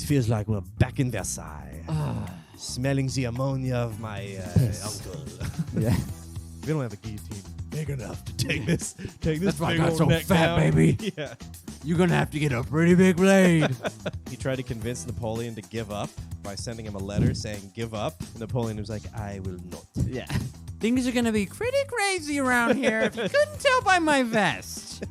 feels like we're back in Versailles. Smelling the ammonia of my uncle. Yeah. We don't have a guillotine big enough to take this. That's why I big got old so neck fat, down. baby. Yeah. You're going to have to get a pretty big blade. He tried to convince Napoleon to give up by sending him a letter saying, give up. Napoleon was like, I will not. Yeah. Things are going to be pretty crazy around here if you couldn't tell by my vest.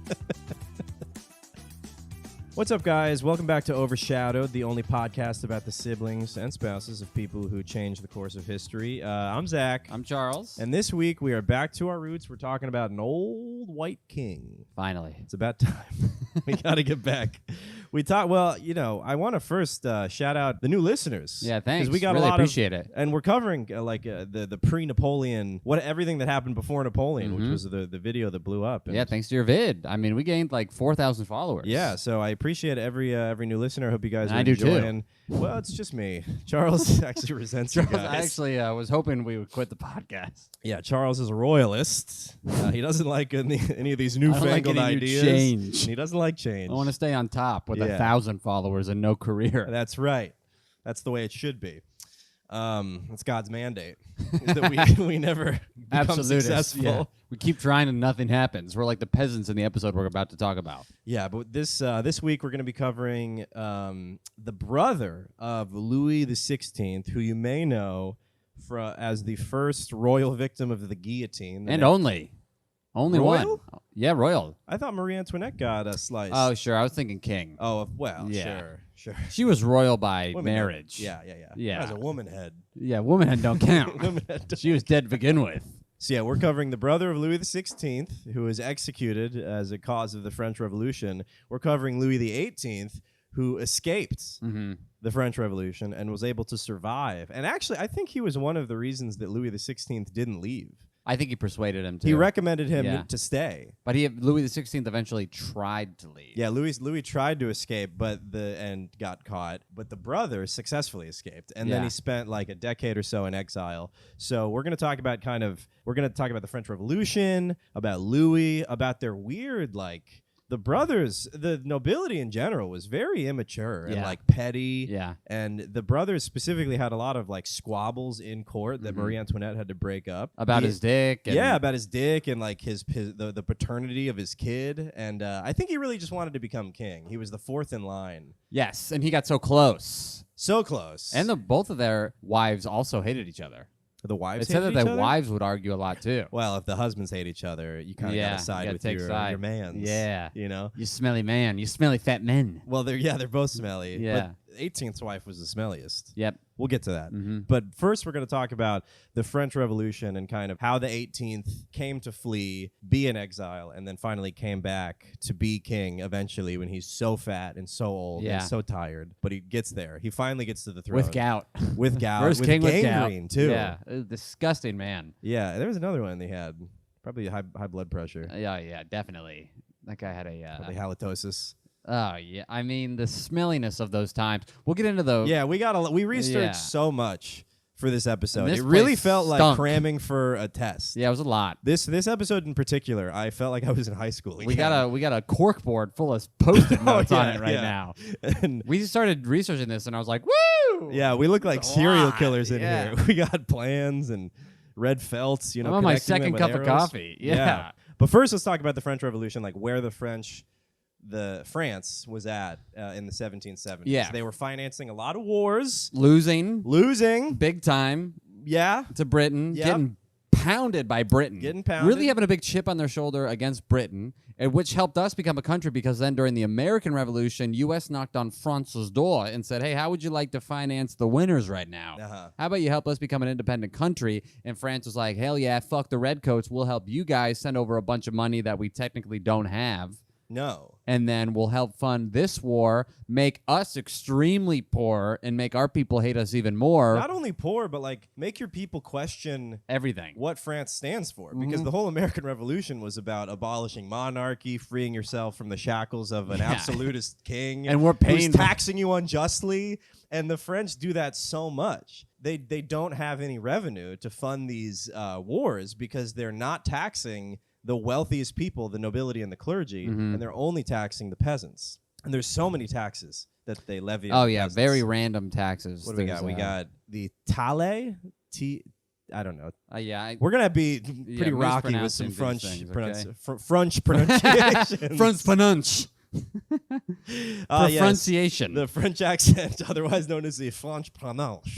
What's up, guys? Welcome back to Overshadowed, the only podcast about the siblings and spouses of people who changed the course of history. I'm Zach. I'm Charles. And this week, we are back to our roots. We're talking about an old white king. Finally. It's about time. We got to get back. We talk. Well, you know, I want to first shout out the new listeners. Yeah, thanks. We got really a lot appreciate it. And we're covering the pre-Napoleon, everything that happened before Napoleon, which was the video that blew up. And Yeah, thanks to your vid. I mean, we gained like 4,000 followers. yeah, so I appreciate every new listener. I hope you guys are I do too. enjoying. Well, it's just me. Charles actually resents you guys. I actually was hoping we would quit the podcast. Yeah, Charles is a royalist. He doesn't like any of these newfangled any new ideas. change. And he doesn't like change. I want to stay on top with Yeah. 1,000 followers and no career. That's right. That's the way it should be. It's God's mandate is that we never become Absolutist. successful. Yeah. We keep trying and nothing happens. We're like the peasants in the episode we're about to talk about. Yeah, but this week we're going to be covering the brother of Louis XVI, who you may know as the first royal victim of the guillotine. And only Royal? one. Yeah, royal. I thought Marie Antoinette got a slice. Oh, sure. I was thinking king. Oh, well, Yeah. sure. She was royal by Women marriage. Yeah. Yeah. As a woman head. Yeah, women don't count. Woman head. She was dead to begin with. So yeah, we're covering the brother of Louis XVI, who was executed as a cause of the French Revolution. We're covering Louis XVIII, who escaped the French Revolution and was able to survive. And actually, I think he was one of the reasons that Louis XVI didn't leave. I think he persuaded him to. He recommended him Yeah. to stay. But Louis XVI eventually tried to leave. Yeah, Louis tried to escape, and got caught. But the brother successfully escaped, and then Yeah. he spent like a decade or so in exile. So we're going to talk about the French Revolution, about Louis, about their weird the brothers, the nobility in general was very immature and Yeah. petty. Yeah. And the brothers specifically had a lot of squabbles in court that Marie Antoinette had to break up About his dick. And about his dick and the paternity of his kid. And I think he really just wanted to become king. He was the fourth in line. Yes, and he got so close. So close. And both of their wives also hated each other. the wives It said that hated each their other? wives would argue a lot too. Well, if the husbands hate each other, you kind of Yeah, got to side you gotta with take side. your mans. Yeah. You know? You smelly man. You smelly fat men. Well, they're both smelly. Yeah. But 18th's wife was the smelliest. Yep. We'll get to that. But first, we're going to talk about the French Revolution and kind of how the 18th came to flee, be in exile, and then finally came back to be king eventually when he's so fat and so old Yeah. and so tired. But he gets there. He finally gets to the throne. With gout. With gout. First with king with gout. gangrene, too. Yeah. Disgusting man. Yeah, there was another one they had. Probably high blood pressure. Yeah, definitely. That guy had a... Probably halitosis. Oh, yeah. I mean, the smelliness of those times. We'll get into those. Yeah, we researched Yeah. so much for this episode. this It really place felt like stunk. cramming for a test. Yeah, it was a lot. This episode in particular, I felt like I was in high school. We got a cork board full of Post-it notes on it right yeah. now. And We started researching this, and I was like, woo! yeah, we look like It's a serial lot, killers in yeah. here. We got plans and red felts, I'm on my connecting them second with cup of arrows. coffee. Yeah. But first, let's talk about the French Revolution, like where France was at in the 1770s. Yeah. They were financing a lot of wars, Losing losing. big time Yeah. to Britain, Yep. getting pounded by Britain. Getting pounded. Really having a big chip on their shoulder against Britain, and which helped us become a country because then during the American Revolution, U.S. knocked on France's door and said, hey, how would you like to finance the winners right now? Uh-huh. How about you help us become an independent country? And France was like, hell yeah, fuck the redcoats. We'll help you guys send over a bunch of money that we technically don't have. No. And then we'll help fund this war, make us extremely poor, and make our people hate us even more. Not only poor, but make your people question Everything. what France stands for. Because the whole American Revolution was about abolishing monarchy, freeing yourself from the shackles of an absolutist king. And we're paying who's taxing you unjustly. And the French do that so much. They don't have any revenue to fund these wars because they're not taxing the wealthiest people, the nobility and the clergy, and they're only taxing the peasants. And there's so many taxes that they levy. Oh on yeah, peasants. very random taxes. What do we got? We got the tale. I don't know. Yeah, We're gonna be pretty rocky with some mispronouncing French things, French pronunciations. French pronounce. Pronunciation. The French accent, otherwise known as the French pronounce.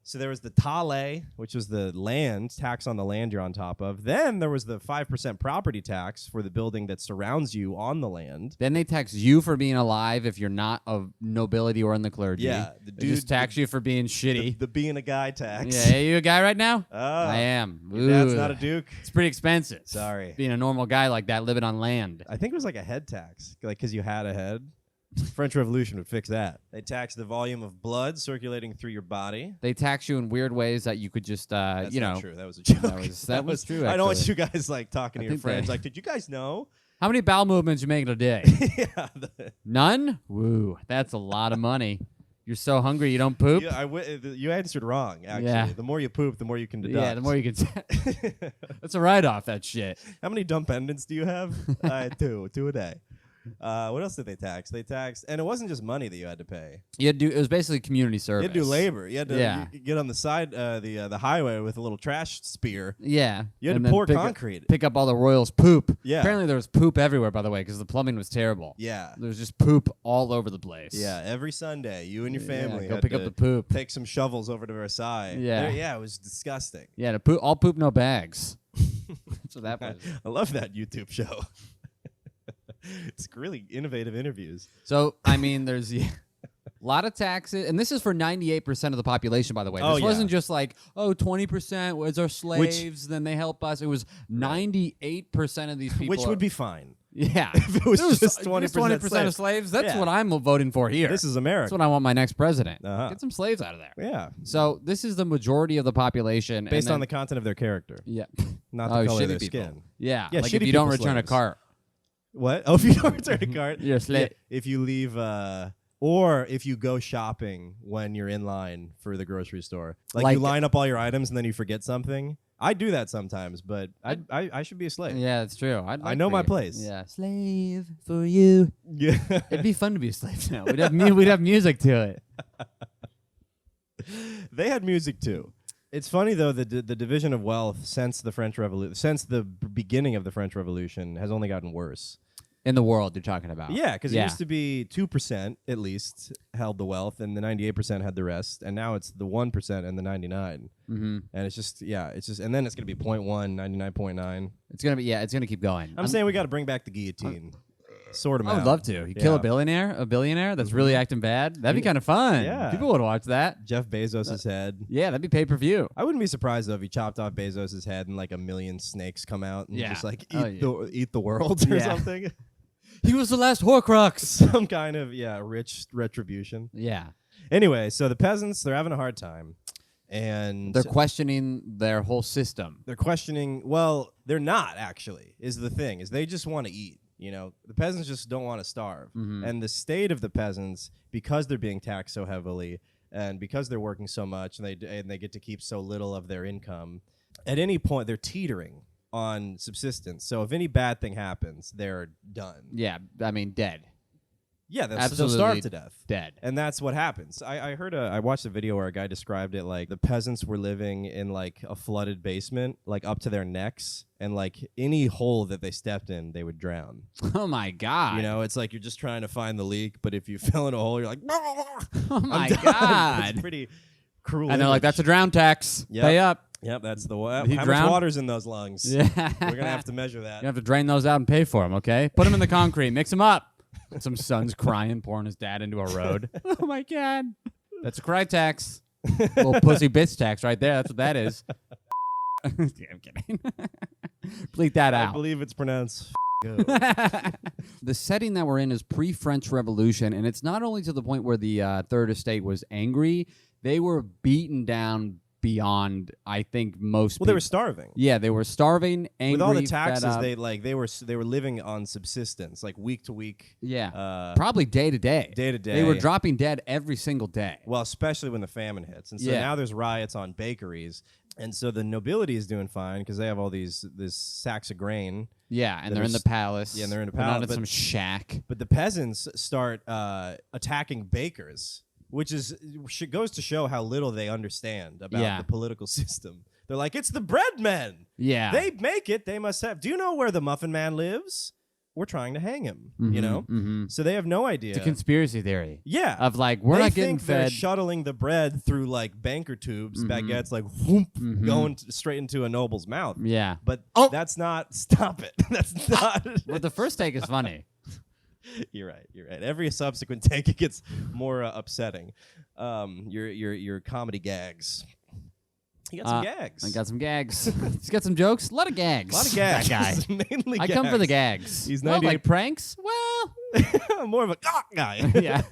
So there was the taille, which was the land tax on the land you're on top of. Then there was the 5% property tax for the building that surrounds you on the land. Then they tax you for being alive if you're not of nobility or in the clergy. Yeah, they just tax you for being shitty. The being a guy tax. Yeah, hey, you a guy right now? Oh, I am. Your dad's not a duke. It's pretty expensive. Sorry. Being a normal guy like that living on land. I think it was like a head tax, like because you had a head. French Revolution would fix that. They tax the volume of blood circulating through your body. They tax you in weird ways that you could just, That's you not know. true. That was a joke. That was true. I don't want actually. you guys like talking to your friends. Like, did you guys know? How many bowel movements you make in a day? Yeah. None? Woo, that's a lot of money. You're so hungry you don't poop? You answered wrong, actually. Yeah. The more you poop, the more you can deduct. Yeah, the more you can. That's a write-off, that shit. How many dumb pendants do you have? Two a day. What else did they tax? They taxed, and it wasn't just money that you had to pay. You had to do, it was basically community service. You had to do labor. You had to Yeah. you get on the side, the highway with a little trash spear. Yeah. You had and to then pour pick concrete. Pick up all the royals' poop. Yeah. Apparently there was poop everywhere, by the way, because the plumbing was terrible. Yeah. There was just poop all over the place. Yeah. Every Sunday, you and your family go had pick to up the poop. take some shovels over to Versailles. Yeah. Yeah. It was disgusting. Yeah, all poop, no bags. That's what that was. I love that YouTube show. It's really innovative interviews. So, I mean, there's a lot of taxes, and this is for 98% of the population, by the way. Oh, This yeah. wasn't just like, 20% was our slaves, then they help us. It was 98% of these people. Which would be fine. Yeah. If it was just 20% of slaves. That's Yeah. what I'm voting for here. This is That's America. what I want my next president. Uh-huh. Get some slaves out of there. Yeah. So this is the majority of the population. Based on the content of their character, Yeah. not the color of their shitty people. skin. Yeah. Yeah, Like shitty if you don't people return a slaves. cart. What? Oh, if you don't return a cart? You're a slave. Yeah, if you leave, or if you go shopping when you're in line for the grocery store. Like you line up all your items and then you forget something. I do that sometimes, but I should be a slave. Yeah, that's true. I know my place. Yeah. Slave for you. Yeah. It'd be fun to be a slave now. We'd have music to it. They had music too. It's funny though the division of wealth since the French Revolution, since the beginning of the French Revolution, has only gotten worse. In the world, you're talking about. Yeah, because it used to be 2% at least held the wealth, and the 98% had the rest, and now it's the 1% and the 99. Mm-hmm. And it's just, and then it's gonna be 0.1, 99.9. It's gonna keep going. I'm saying we got to bring back the guillotine. Sort of. I would love to. You kill a billionaire that's really acting bad. That'd be kind of fun. Yeah. People would watch that. Jeff Bezos' head. Yeah, that'd be pay-per-view. I wouldn't be surprised though if he chopped off Bezos' head and like a million snakes come out and just like eat the world or something. He was the last Horcrux. Some kind of rich retribution. Yeah. Anyway, so the peasants, they're having a hard time. And they're questioning their whole system. They're questioning, well, they're not actually, is the thing, is they just want to eat. You know, the peasants just don't want to starve. Mm-hmm. And the state of the peasants, because they're being taxed so heavily and because they're working so much and they get to keep so little of their income, at any point they're teetering on subsistence. So if any bad thing happens, they're done. Yeah, I mean, dead. Yeah, they'll Absolutely starve to death. Dead. And that's what happens. I watched a video where a guy described it like the peasants were living in like a flooded basement, like up to their necks, and like any hole that they stepped in, they would drown. Oh my God. You know, it's like you're just trying to find the leak, but if you fell in a hole, you're like, oh my I'm done. God. It's pretty cruel. And they're like, that's a drown tax. Yep. Pay up. Yep, that's the He how drowned? much water's in those lungs? Yeah. We're gonna have to measure that. You have to drain those out and pay for them, okay? Put them in the concrete. Mix them up. Some son's crying, pouring his dad into a road. Oh, my God. That's a cry tax. Little pussy bitch tax right there. That's what that is. Yeah, I'm kidding. Bleep that out. I believe it's pronounced The setting that we're in is pre-French Revolution, and it's not only to the point where the Third Estate was angry. They were beaten down beyond, I think, most Well, they were starving. Yeah, they were starving, angry, with all the fed taxes. up. They were living on subsistence, like week to week. Yeah, probably day to day. Day to day. They were dropping dead every single day. Well, especially when the famine hits, and so now there's riots on bakeries, and so the nobility is doing fine because they have all these sacks of grain. Yeah, and they're in the palace. Yeah, and they're in the They're palace. not in some shack. But the peasants start attacking bakers, which goes to show how little they understand about the political system. They're like, it's the bread men. Yeah. They make it. They must have. Do you know where the muffin man lives? We're trying to hang him, you know? Mm-hmm. So they have no idea. It's a conspiracy theory. Yeah. Of like, we're not getting fed. They're shuttling the bread through like banker tubes, baguettes like whoop, going straight into a noble's mouth. Yeah. But that's not, stop it. That's not. Well, the first take is funny. You're right. Every subsequent take, it gets more upsetting. Your comedy gags. He got some gags. I got some gags. He's got some jokes. A lot of gags. A lot of gags. That guy. Mainly I gags. come for the gags. He's well, 98 like pranks. Well, more of a guy. Yeah.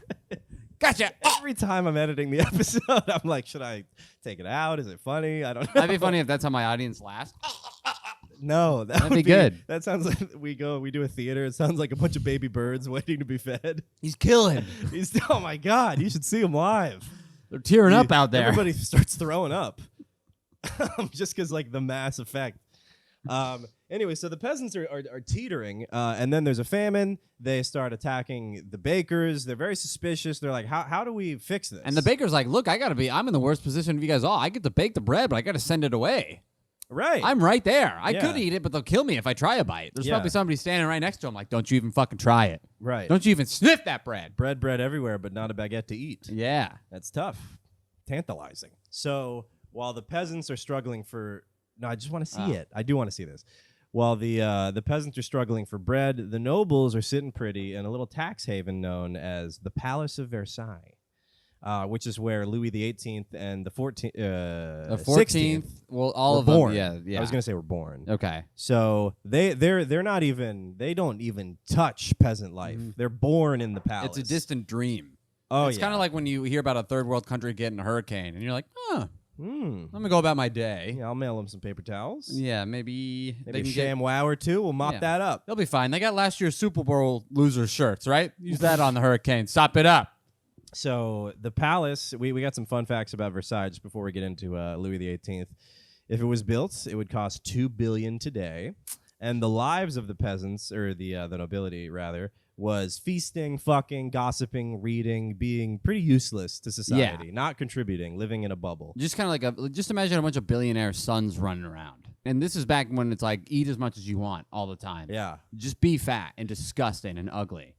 Gotcha. Every time I'm editing the episode, I'm like, should I take it out? Is it funny? I don't know. That'd be funny if that's how my audience laughs. No, that'd be good. That sounds like we do a theater. It sounds like a bunch of baby birds waiting to be fed. He's killing. Oh my God, you should see him live. They're tearing up out there. Everybody starts throwing up. Just because like the mass effect. Anyway, so the peasants are teetering, and then there's a famine. They start attacking the bakers. They're very suspicious. They're like, how do we fix this? And the baker's like, look, I'm in the worst position of you guys all. I get to bake the bread, but I got to send it away. Right. I'm right there. I could eat it, but they'll kill me if I try a bite. There's probably somebody standing right next to him like, don't you even fucking try it. Right. Don't you even sniff that bread. Bread everywhere, but not a baguette to eat. Yeah. That's tough. Tantalizing. So while the peasants are struggling for... No, I just want to see it. I do want to see this. While the peasants are struggling for bread, the nobles are sitting pretty in a little tax haven known as the Palace of Versailles, which is where Louis XVIII and the 16th, well, all of born. them, yeah. I was gonna say were born. Okay. So they don't even touch peasant life. They're born in the palace. It's a distant dream. Oh, it's kind of like when you hear about a third world country getting a hurricane, and you're like, I'm gonna go about my day. Yeah, I'll mail them some paper towels. Yeah, maybe Maybe they a can sham wow or two. We'll mop that up. They'll be fine. They got last year's Super Bowl loser shirts, right? Use that on the hurricane. Sop it up. So the palace, we got some fun facts about Versailles just before we get into Louis XVIII. If it was built, it would cost $2 billion today, and the lives of the peasants, or the nobility rather, was feasting, fucking, gossiping, reading, being pretty useless to society, not contributing, living in a bubble. Just kind of like just imagine a bunch of billionaire sons running around. And this is back when it's like eat as much as you want all the time. Yeah. Just be fat and disgusting and ugly.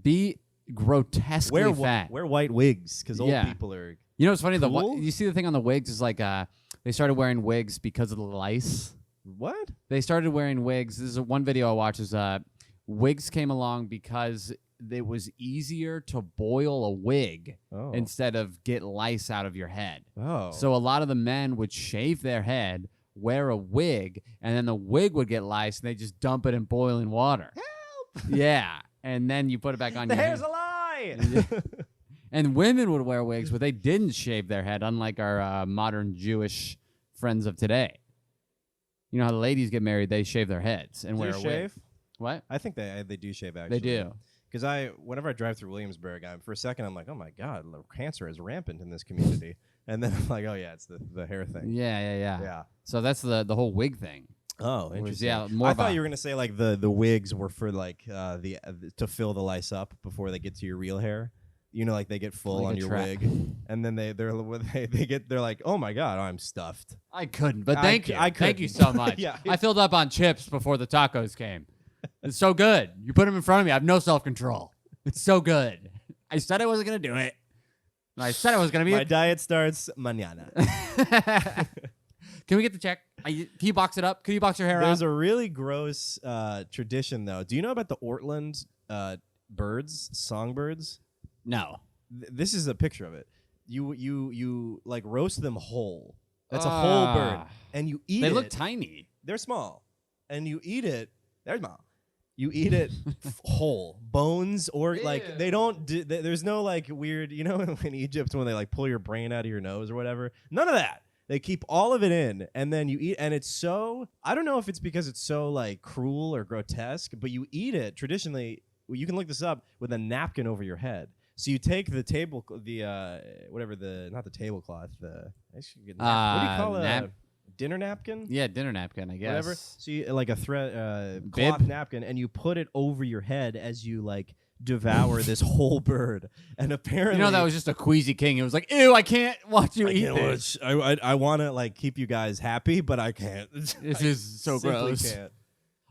Be grotesquely fat. Wear white wigs because old people are. You know what's funny? Cool? You see the thing on the wigs is like they started wearing wigs because of the lice. What? They started wearing wigs. This is one video I watched. Is wigs came along because it was easier to boil a wig instead of get lice out of your head. Oh. So a lot of the men would shave their head, wear a wig, and then the wig would get lice, and they just dump it in boiling water. Help! Yeah. And then you put it back on the your hair's head. a lie! And women would wear wigs, but they didn't shave their head, unlike our modern Jewish friends of today. You know how the ladies get married, they shave their heads and wear a wig. What? I think they do shave, actually. They do. Because whenever I drive through Williamsburg, for a second I'm like, oh my God, cancer is rampant in this community. And then I'm like, oh yeah, it's the hair thing. Yeah. So that's the whole wig thing. Oh, interesting. More I thought you were gonna say like the wigs were for like to fill the lice up before they get to your real hair. You know, like they get full like on your wig, and then they're like, oh my God, I'm stuffed. I couldn't, but thank you. I couldn't. Thank you so much. Yeah, I filled up on chips before the tacos came. It's so good. You put them in front of me. I have no self-control. It's so good. I said I wasn't going to do it. I said I was going to be My diet starts mañana. Can we get the check? Can you box it up? Can you box your hair There's up? a really gross tradition, though. Do you know about the Ortland birds, songbirds? No. This is a picture of it. You like roast them whole. That's a whole bird. And you eat it. They look tiny. They're small. And you eat it. They're small. You eat it whole, bones, or like they don't. There's no like weird, you know, in Egypt when they like pull your brain out of your nose or whatever. None of that. They keep all of it in, and then you eat, and it's so, I don't know if it's because it's so like cruel or grotesque, but you eat it traditionally, you can look this up, with a napkin over your head. So you take the not the tablecloth, what do you call a dinner napkin? Yeah, dinner napkin, I guess. Whatever. So you, like a thread, cloth napkin, and you put it over your head as you like devour this whole bird. And apparently, that was just a queasy king. It was like, ew, I can't watch you eat this. I want to like keep you guys happy, but I can't. This is so gross. Can't.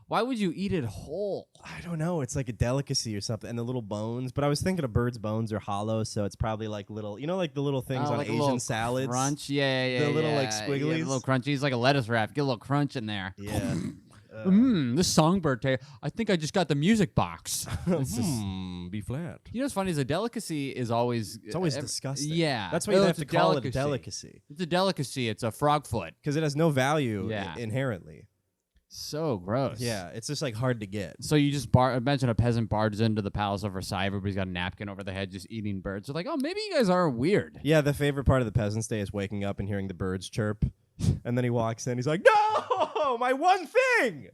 Why would you eat it whole? I don't know. It's like a delicacy or something. And the little bones. But I was thinking a bird's bones are hollow, so it's probably like little, like the little things on like Asian salads. Crunch, yeah. The little like squigglies. Yeah, the little crunchies, like a lettuce wrap. Get a little crunch in there. Yeah. This songbird tail. I think I just got the music box. B flat. You know what's funny is a delicacy is always... It's always disgusting. Yeah. That's why you have to call it a delicacy. It's a delicacy. It's a frog foot. Because it has no value inherently. So gross. Yeah, it's just like hard to get. So you just imagine a peasant barges into the palace of Versailles. Everybody's got a napkin over their head, just eating birds. They're like, oh, maybe you guys are weird. Yeah, the favorite part of the Peasant's Day is waking up and hearing the birds chirp. And then he walks in. He's like, no, my one thing.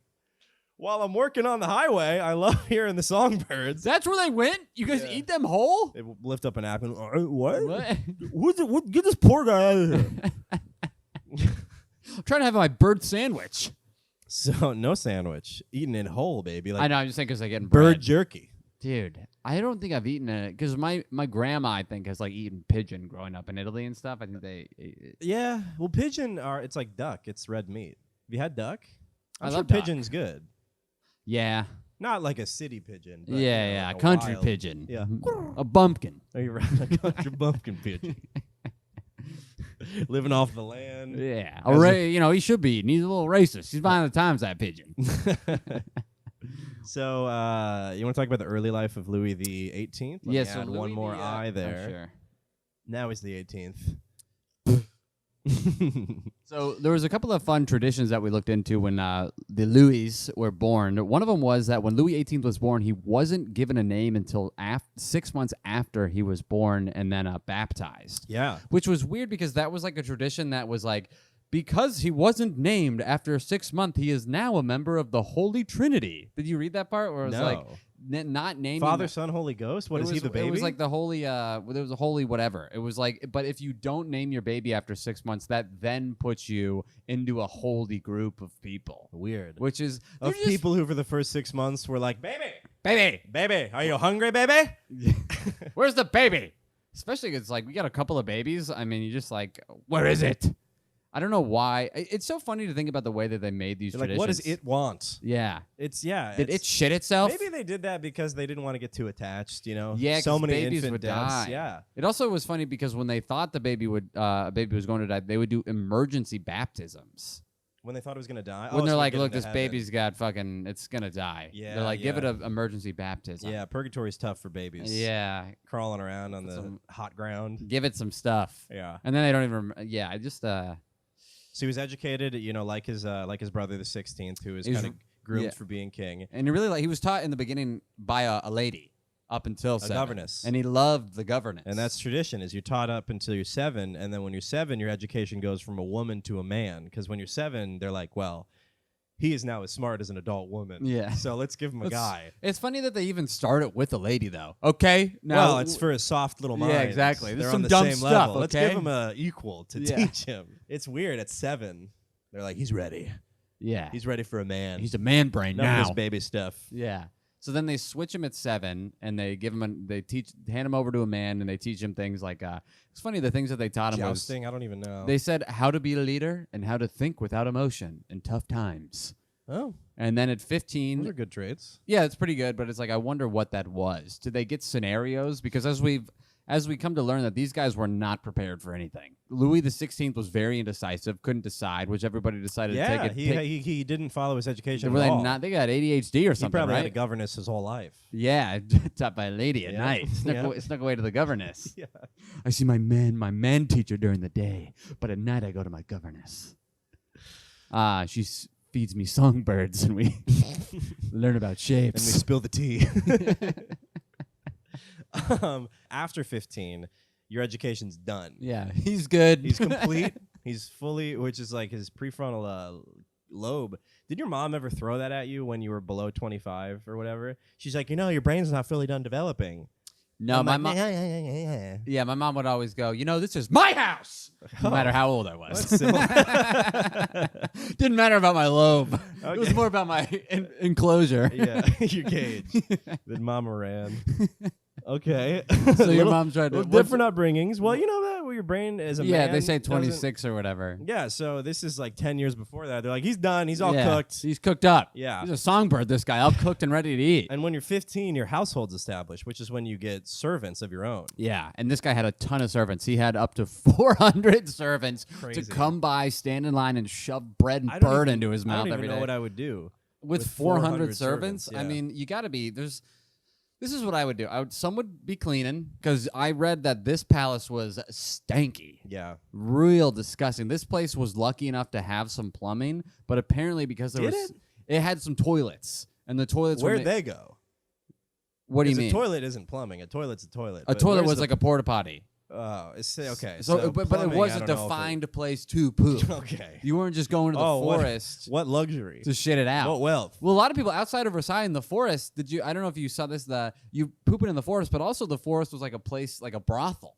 While I'm working on the highway, I love hearing the songbirds. That's where they went? You guys eat them whole? They lift up a napkin. What? What? Get this poor guy out of here. I'm trying to have my bird sandwich. So, no sandwich. Eating it whole, baby. Like I know, I'm just saying because I get bird jerky. Dude, I don't think I've eaten it because my grandma, I think, has like eaten pigeon growing up in Italy and stuff. I think they... Yeah, well, pigeon it's like duck. It's red meat. Have you had duck? I'm sure love duck. pigeon's good. Yeah. Not like a city pigeon. But, Yeah, like a country wild pigeon. Yeah. A bumpkin. Oh, you're right. A country bumpkin pigeon. Living off the land. Yeah. He should be eating. He's a little racist. He's behind the times, that pigeon. So, you want to talk about the early life of Louis XVIII? Let me add one more eye there. Sure. Now he's the 18th. So there was a couple of fun traditions that we looked into when the Louis were born. One of them was that when Louis XVIII was born, he wasn't given a name until 6 months after he was born and then baptized. Yeah. Which was weird because that was like a tradition that was like, because he wasn't named after 6 months, he is now a member of the Holy Trinity. Did you read that part? Where it was like not naming Father, Son, Holy Ghost? What is he, the baby? It was like the holy, there was a holy whatever. It was like, but if you don't name your baby after 6 months, that then puts you into a holy group of people. Weird. Which is... Of people who for the first 6 months were like, baby, are you hungry, baby? Where's the baby? Especially because like we got a couple of babies. I mean, you just like, where is it? I don't know why. It's so funny to think about the way that they made these traditions. Like, what does it want? Yeah. Did it shit itself? Maybe they did that because they didn't want to get too attached, Yeah, so many babies infant would deaths. die. Yeah. It also was funny because when they thought the baby was going to die, they would do emergency baptisms. When they thought it was going to die? When they're so like, get look, into this heaven. baby's got fucking, it's going to die. Yeah, They're like, give it an emergency baptism. Yeah, purgatory's tough for babies. Yeah. Crawling around on the hot ground. Give it some stuff. Yeah. And then they don't even, I just... So he was educated, like his brother, the 16th, who was kind of groomed for being king. And he was taught in the beginning by a lady up until 7. Governess. And he loved the governess. And that's tradition, is you're taught up until you're 7, and then when you're 7, your education goes from a woman to a man. Because when you're 7, they're like, well, he is now as smart as an adult woman. Yeah. So let's give him a guy. It's funny that they even start it with a lady, though. Okay. Now, well, it's for his soft little mind. Yeah, exactly. They're some on the dumb same stuff, level. okay? Let's give him a equal to teach him. It's weird. At 7, they're like, he's ready. Yeah. He's ready for a man. He's a man brain None now. of his baby stuff. Yeah. So then they switch him at 7, and they hand him over to a man, and they teach him things like it's funny the things that they taught him Jousting, was I don't even know. They said how to be a leader and how to think without emotion in tough times. Oh. And then at 15, Those are good traits. Yeah, it's pretty good, but it's like I wonder what that was. Did they get scenarios? Because as we come to learn that these guys were not prepared for anything. Louis XVI was very indecisive, couldn't decide, which everybody decided to take it. Yeah, he didn't follow his education Were at they all. not? They got ADHD or something, He probably right? had a governess his whole life. Yeah, taught by a lady at night. Snuck away to the governess. Yeah. I see my man teacher during the day, but at night I go to my governess. She feeds me songbirds, and we learn about shapes. And we spill the tea. After 15, your education's done. Yeah, he's good. He's complete. He's fully, which is like his prefrontal lobe. Did your mom ever throw that at you when you were below 25 or whatever? She's like, your brain's not fully done developing. No, my mom. Yeah, my mom would always go, this is my house, no matter how old I was. Didn't matter about my lobe. Okay. It was more about my enclosure. Yeah, your cage. Then Mama ran. Okay. So your mom tried to different upbringings. Well, you know that your brain is a man. Yeah, they say 26 or whatever. Yeah, so this is like 10 years before that. They're like, he's done. He's all cooked. He's cooked up. Yeah. He's a songbird, this guy, all cooked and ready to eat. And when you're 15, your household's established, which is when you get servants of your own. Yeah, and this guy had a ton of servants. He had up to 400 servants to come by, stand in line, and shove bread and bird into his mouth every day. I don't even know what I would do. With 400 servants? Yeah. I mean, you got to be... This is what I would do. Some would be cleaning, because I read that this palace was stanky. Yeah. Real disgusting. This place was lucky enough to have some plumbing, but apparently because it had some toilets. And the toilets Where'd they go? What do you mean? A toilet isn't plumbing. A toilet's a toilet. A toilet was like a porta potty. Oh, okay. So but it was a defined place to poop. Okay. You weren't just going to the forest. What luxury? To shit it out. What wealth? Well, a lot of people outside of Versailles in the forest, I don't know if you saw this, you pooping in the forest, but also the forest was like a place, like a brothel.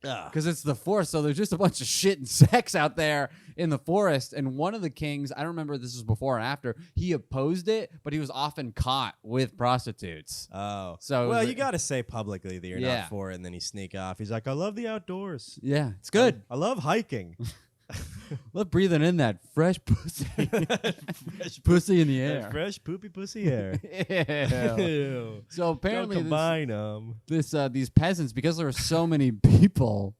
Because it's the forest, so there's just a bunch of shit and sex out there in the forest. And one of the kings, I don't remember if this was before or after, he opposed it, but he was often caught with prostitutes. Oh. So you got to say publicly that you're not for it, and then you sneak off. He's like, I love the outdoors. Yeah, it's good. I love hiking. Love breathing in that fresh pussy. Pussy in the air. That fresh poopy pussy air. Ew. So apparently don't combine them. These peasants, because there were so many people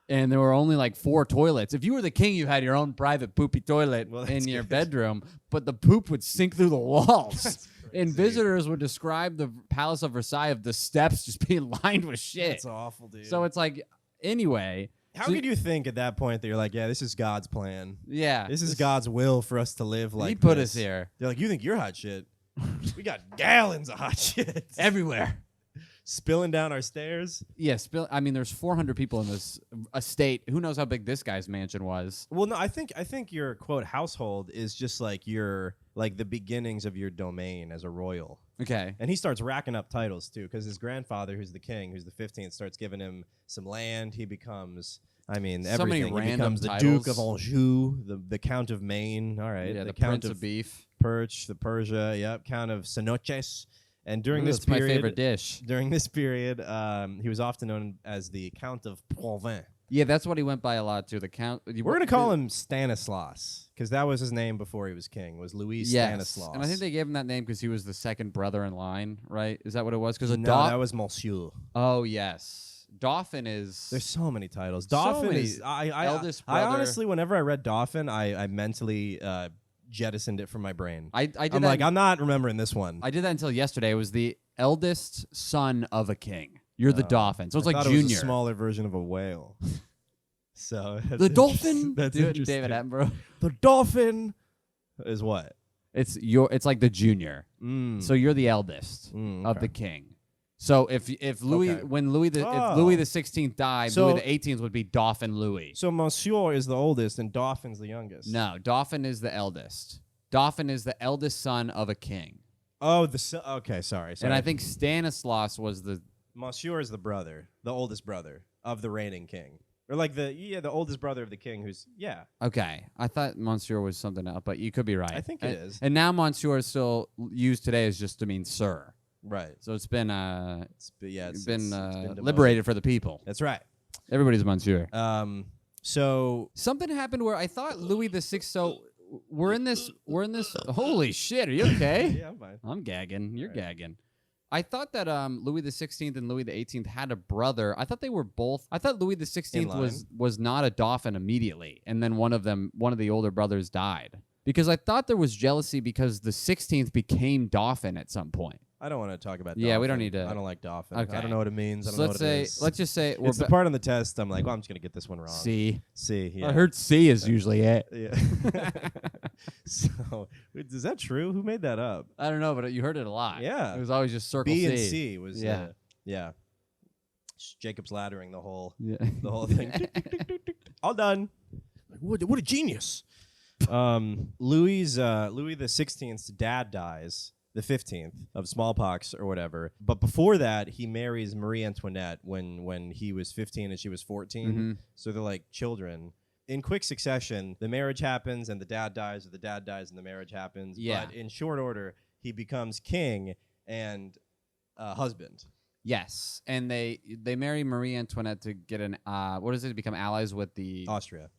and there were only like 4 toilets. If you were the king, you had your own private poopy toilet in your bedroom, but the poop would sink through the walls. And visitors would describe the Palace of Versailles of the steps just being lined with shit. That's awful, dude. So it's like, anyway... How could you think at that point that you're like, yeah, this is God's plan? Yeah. This is God's will for us to live like He put this. us here. They're like, you think you're hot shit? We got gallons of hot shit. Everywhere. Spilling down our stairs. Yeah, there's 400 people in this estate. Who knows how big this guy's mansion was? Well, no, I think your quote household is just like the beginnings of your domain as a royal. Okay. And he starts racking up titles too, because his grandfather, who's the king, who's the 15th, starts giving him some land. He becomes, everything. He becomes the Duke of Anjou, the Count of Maine. All right. Yeah, the Count Prince of Beef. Perche, the Persia. Yep. Count of Sinoches. And during this period, my favorite dish. During this period, he was often known as the Count of Provins. Yeah, that's what he went by a lot too. The Count. We're gonna call him Stanislas because that was his name before he was king. Was Louis Stanislas. And I think they gave him that name because he was the second brother in line, right? Is that what it was? Because that was Monsieur. Oh yes, Dauphin is. There's so many titles. Dauphin is. Eldest brother. I honestly, whenever I read Dauphin, I mentally jettisoned it from my brain. I'm not remembering this one. I did that until yesterday. It was the eldest son of a king. You're the Dauphin. So it's like Junior. It was a smaller version of a whale. So the Dolphin. That's interesting. David Attenborough. The Dolphin is what? It's like the junior. So you're the eldest of the king. So if Louis if Louis the XVI died, Louis the XVIII would be Dauphin Louis. So Monsieur is the oldest and Dauphin's the youngest. No, Dauphin is the eldest. Dauphin is the eldest son of a king. Oh, okay, sorry. And I think Stanislas was the. Monsieur is the brother, the oldest brother of the reigning king. Or like the oldest brother of the king who's, Okay. I thought Monsieur was something else, but you could be right. I think it is. And now Monsieur is still used today as just to mean sir. Right. So it's been been liberated for the people. That's right. Everybody's Monsieur. So something happened where I thought Louis the XVI, so we're in this holy shit, are you okay? Yeah, I'm fine. I'm gagging. You're gagging. I thought that Louis the XVI and Louis the XVIII had a brother. I thought they were both. I thought Louis the XVI was not a Dauphin immediately, and then one of the older brothers died. Because I thought there was jealousy because the 16th became Dauphin at some point. I don't want to talk about. Yeah, Dauphin. we don't need to. I don't like Dauphin. Okay. I don't know what it means. I don't know what it is. Let's just say it's the part on the test. I'm like, well, I'm just gonna get this one wrong. C. Yeah. I heard C is usually it. Yeah. So, is that true? Who made that up? I don't know, but you heard it a lot. Yeah. It was always just circle B C. and C was. Yeah. Jacob's laddering the whole thing. All done. what a genius. Louis the 16th's dad dies, the 15th of smallpox or whatever. But before that, he marries Marie Antoinette when he was 15 and she was 14. Mm-hmm. So they're like children. In quick succession, the marriage happens and the dad dies, or the dad dies and the marriage happens. Yeah. But in short order, he becomes king and husband. Yes, and they marry Marie Antoinette to get an become allies with the Austria.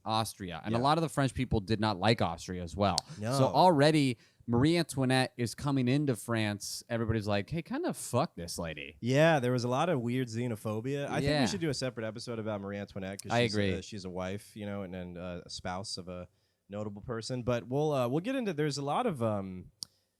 And Yeah. a lot of the French people did not like Austria as well. No. So already Marie Antoinette is coming into France. Everybody's like, hey, kind of fuck this lady. Yeah, there was a lot of weird xenophobia. I think Yeah. we should do a separate episode about Marie Antoinette. I agree. She's a wife, and a spouse of a notable person. But we'll get into. There's a lot of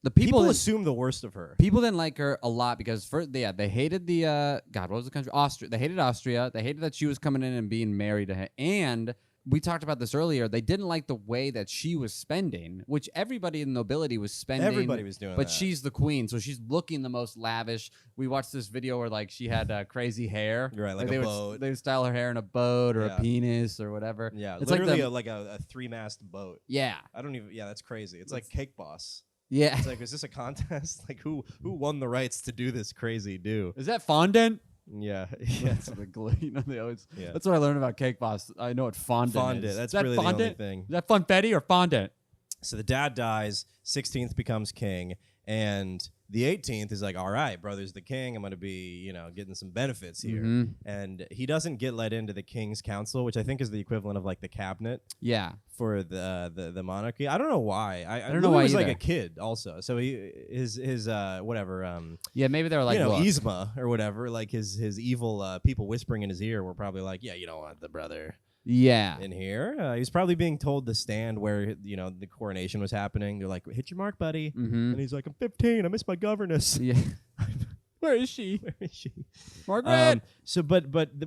The people people assume the worst of her. People didn't like her a lot because they hated the what was the country? Austria. They hated Austria. They hated that she was coming in and being married to him. And we talked about this earlier. They didn't like the way that she was spending, which everybody in the nobility was spending. Everybody was doing but that. she's the queen, so she's looking the most lavish. We watched this video where like she had crazy hair, Right, like a they boat. They would style her hair in a boat or Yeah. a penis or whatever. Yeah, it's literally like a 3-mast boat. yeah, I don't even. Yeah, that's crazy. It's like Cake Boss. yeah. It's like, is this a contest? Like, who won the rights to do this crazy do? Is that fondant? Yeah, yeah. That's what the glue. They always. Yeah. That's what I learned about Cake Boss. I know what fondant Fondant. is. That's is that really fondant? the only thing. Is that funfetti or fondant? So the dad dies, 16th becomes king, and the 18th is like, all right, brother's the king. I'm going to be, getting some benefits here. Mhm. And he doesn't get let into the king's council, which I think is the equivalent of like the cabinet Yeah. for the monarchy. I don't know why. I don't know Louis why was like either. a kid also. So his whatever, Yeah, maybe they were like, look. Yzma or whatever, like his evil people whispering in his ear were probably like, yeah, you don't want the brother Yeah. in here. He was probably being told to stand where the coronation was happening. They're like, hit your mark, buddy. Mm-hmm. And he's like, I'm 15. I miss my governess. Yeah. Where is she? Where is she? Margaret.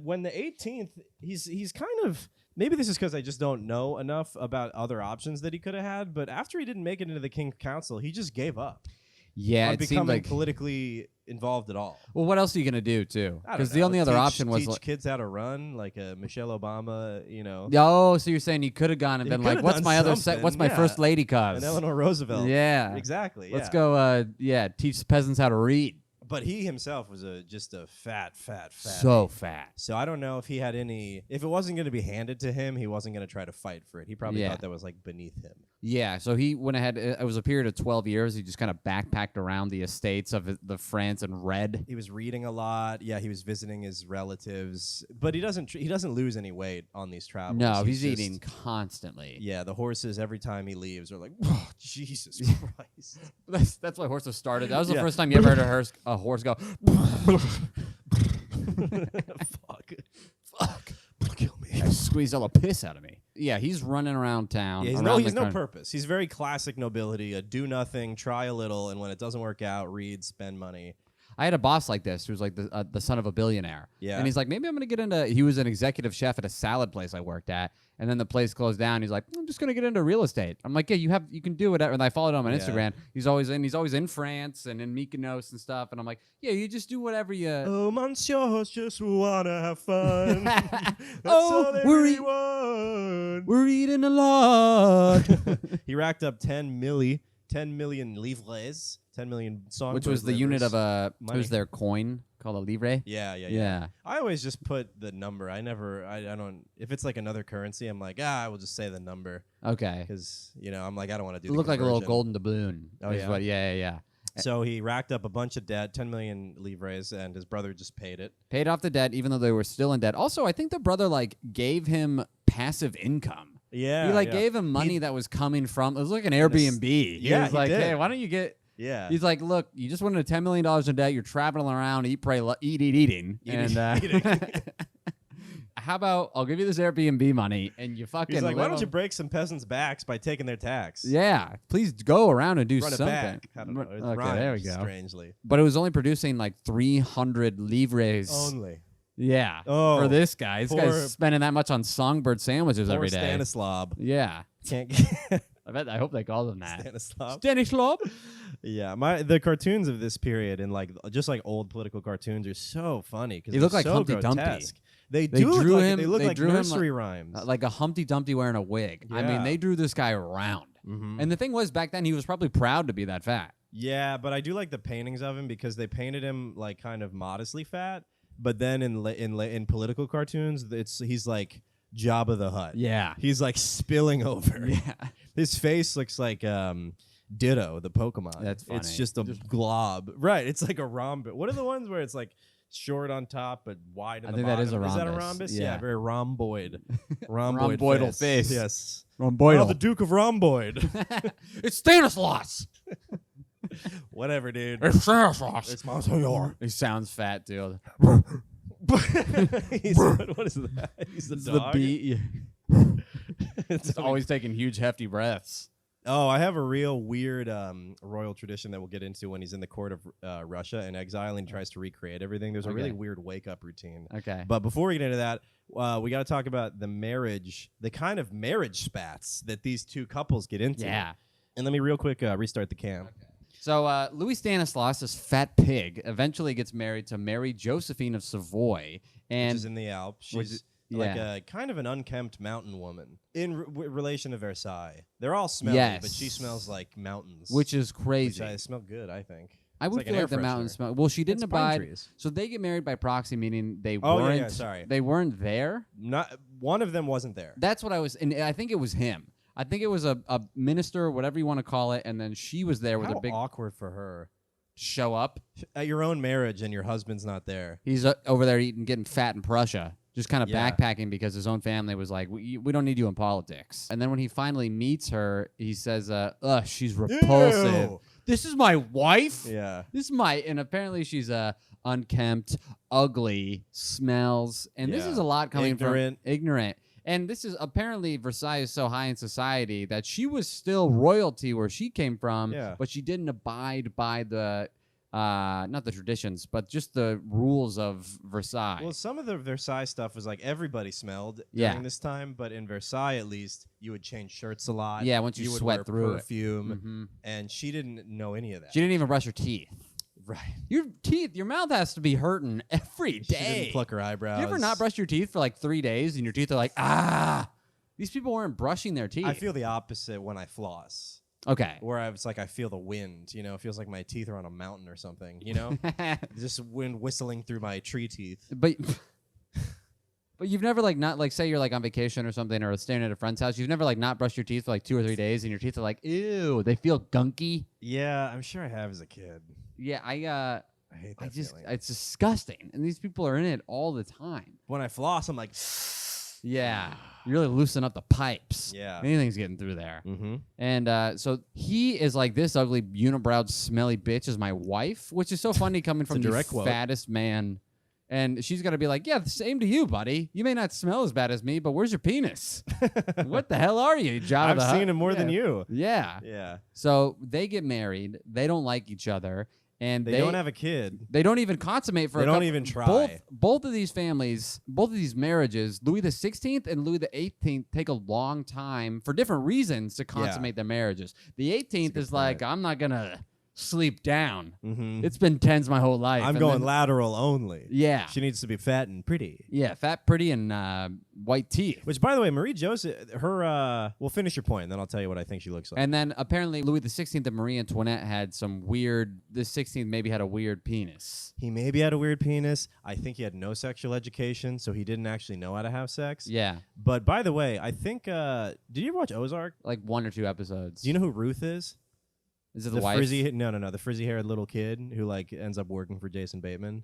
When the 18th, he's kind of, maybe this is because I just don't know enough about other options that he could have had. But after he didn't make it into the King's Council, he just gave up Yeah, on it seemed becoming like. politically involved at all. Well, what else are you gonna do too? I don't Because the know, only other teach- option was teach like, kids how to run, like Michelle Obama, oh, so you're saying you could have gone and He been like, could've what's done my other, something, what's my yeah. first lady cause? and Eleanor Roosevelt. Yeah, Exactly. Let's yeah. go. Teach peasants how to read. But he himself was just a fat. So fat. So I don't know if he had any. If it wasn't going to be handed to him, he wasn't going to try to fight for it. He probably Yeah. thought that was like beneath him. Yeah, so he went ahead. It was a period of 12 years. He just kind of backpacked around the estates of the France and read. He was reading a lot. Yeah, he was visiting his relatives. But he doesn't lose any weight on these travels. No, he's just- eating constantly. Yeah, the horses every time he leaves are like, oh, Jesus Christ. That's why horses started. That was the Yeah. first time you ever heard a horse go. Fuck, kill me. Squeeze all the piss out of me. Yeah, he's running around town. Yeah, he's around no the purpose. He's very classic nobility. A do nothing, try a little, and when it doesn't work out, read, spend money. I had a boss like this who was like the son of a billionaire. Yeah. And he's like, maybe I'm going to get into. He was an executive chef at a salad place I worked at, and then the place closed down. He's like, I'm just going to get into real estate. I'm like, yeah, you can do whatever. And I followed him on Yeah. Instagram. He's always in France and in Mykonos and stuff. And I'm like, yeah, you just do whatever you. Oh, monsieurs just wanna have fun. That's Oh, all they we're really eat- want. We're eating a lot. He racked up 10 million livres, 10 million songbird Which was the unit of livres. it Money. was their coin called a livre. Yeah. I always just put the number. I don't. If it's like another currency, I'm like, I will just say the number Okay. because I'm like, I don't want to do. It the looked like a little conversion. golden doubloon. Oh, is yeah? what- yeah. So he racked up a bunch of debt, 10 million livres, and his brother just paid it. Paid off the debt, even though they were still in debt. Also, I think the brother gave him passive income. Yeah, He gave him money that was coming from. It was like an Airbnb. He Yeah, was he like, did. hey, why don't you get? Yeah. He's like, look, you just wanted $10 million in debt. You're traveling around, eat, pray, eating. Eating. How about I'll give you this Airbnb money and you fucking. He's like, why live don't you on- break some peasants' backs by taking their tax? Yeah, please go around and do Run something. it back. I don't know. It Okay, there we rhymes go. strangely. But it was only producing like 300 livres. Only. Yeah. Oh, for this guy. This poor- guy's spending that much on songbird sandwiches Poor every day. Stanislob. Yeah. Can't get I hope they called him that. Stanislob. Stanislob? Yeah, the cartoons of this period and just like old political cartoons are so funny because They look like so Humpty Dumpty. grotesque. They drew look him. They look like drew him nursery rhymes. like a Humpty Dumpty wearing a wig. I mean, Yeah. they drew this guy around. And the thing was, back then he was probably proud to be that fat. Yeah, but I do like the paintings of him because they painted him like kind of modestly fat. But then in political cartoons, he's like Jabba the Hutt. Yeah. He's like spilling over. Yeah. His face looks like Ditto, the Pokemon. That's funny. It's just a glob. Right. It's like a rhombus. What are the ones where it's like short on top but wide in the bottom? I think that is a rhombus. Is that a rhombus? Yeah. Very rhomboid. Rhomboidal face. Yes. Rhomboidal. Oh, the Duke of Rhomboid. It's Stanislob. Whatever, dude. It's Stanislob. It's Monsignor. He sounds fat, dude. What is that? He's the It's dog. the bee. It's Always taking huge, hefty breaths. Oh, I have a real weird royal tradition that we'll get into when he's in the court of Russia in exile and he tries to recreate everything. There's a really weird wake-up routine. Okay. But before we get into that, we got to talk about the kind of marriage spats that these two couples get into. Yeah. And let me real quick restart the cam. Okay. So Louis Stanislas, this fat pig, eventually gets married to Mary Josephine of Savoy. And Which is in the Alps. She's like a kind of an unkempt mountain woman in relation to Versailles. They're all smelly, but she smells like mountains. Which is crazy. Which I smell good, I think. I would feel like the mountains smell. Well, she didn't abide. So they get married by proxy, meaning they weren't. Yeah, sorry. They weren't there. Not one of them wasn't there. That's what I was, and I think it was him. I think it was a minister, whatever you want to call it, and then she was there with a big awkward for her. Show up at your own marriage and your husband's not there. He's over there getting fat in Prussia. Just kind of backpacking because his own family was like, we don't need you in politics. And then when he finally meets her, he says, she's repulsive. Ew. This is my wife? Yeah. And apparently she's unkempt, ugly, smells. And this is a lot coming from ignorant. And this is apparently Versailles is so high in society that she was still royalty where she came from, but she didn't abide by the not the traditions, but just the rules of Versailles. Well, some of the Versailles stuff was like everybody smelled during this time, but in Versailles, at least, you would change shirts a lot. Yeah, once you would sweat wear through perfume, and she didn't know any of that. She didn't even brush her teeth. Right. Your mouth has to be hurting every day. She didn't pluck her eyebrows. You ever not brush your teeth for like 3 days, and your teeth are like, ah? These people weren't brushing their teeth. I feel the opposite when I floss. Okay. Where it's like I feel the wind, you know, it feels like my teeth are on a mountain or something, you know? Just wind whistling through my tree teeth. But you've never say you're like on vacation or something or staying at a friend's house, you've never like not brushed your teeth for like 2 or 3 days and your teeth are like, ew, they feel gunky. Yeah, I'm sure I have as a kid. Yeah, I hate that feeling. It's disgusting. And these people are in it all the time. When I floss, I'm like, yeah, you really loosen up the pipes. Yeah. Anything's getting through there. Mm-hmm. And so he is like, this ugly, unibrowed, smelly bitch is my wife, which is so funny coming from the fattest man. And she's got to be like, yeah, the same to you, buddy. You may not smell as bad as me, but where's your penis? What the hell are you, Jabba the Hutt? I've seen him more than you. Yeah. Yeah. So they get married. They don't like each other. And they don't have a kid. They don't even consummate for They don't even try. Both of these families, both of these marriages, Louis XVI and Louis XVIII take a long time for different reasons to consummate their marriages. The 18th is like, I'm not going to sleep down. Mm-hmm. It's been tense my whole life. I'm going lateral only. Yeah. She needs to be fat and pretty. Yeah, fat, pretty, and white teeth. Which, by the way, Marie Joseph, her, we'll finish your point, and then I'll tell you what I think she looks like. And then apparently Louis XVI and Marie Antoinette had some weird, the 16th maybe had a weird penis. He maybe had a weird penis. I think he had no sexual education, so he didn't actually know how to have sex. Yeah. But by the way, I think, did you ever watch Ozark? Like 1 or 2 episodes. Do you know who Ruth is? Is it the wife? No. The frizzy-haired little kid who like ends up working for Jason Bateman.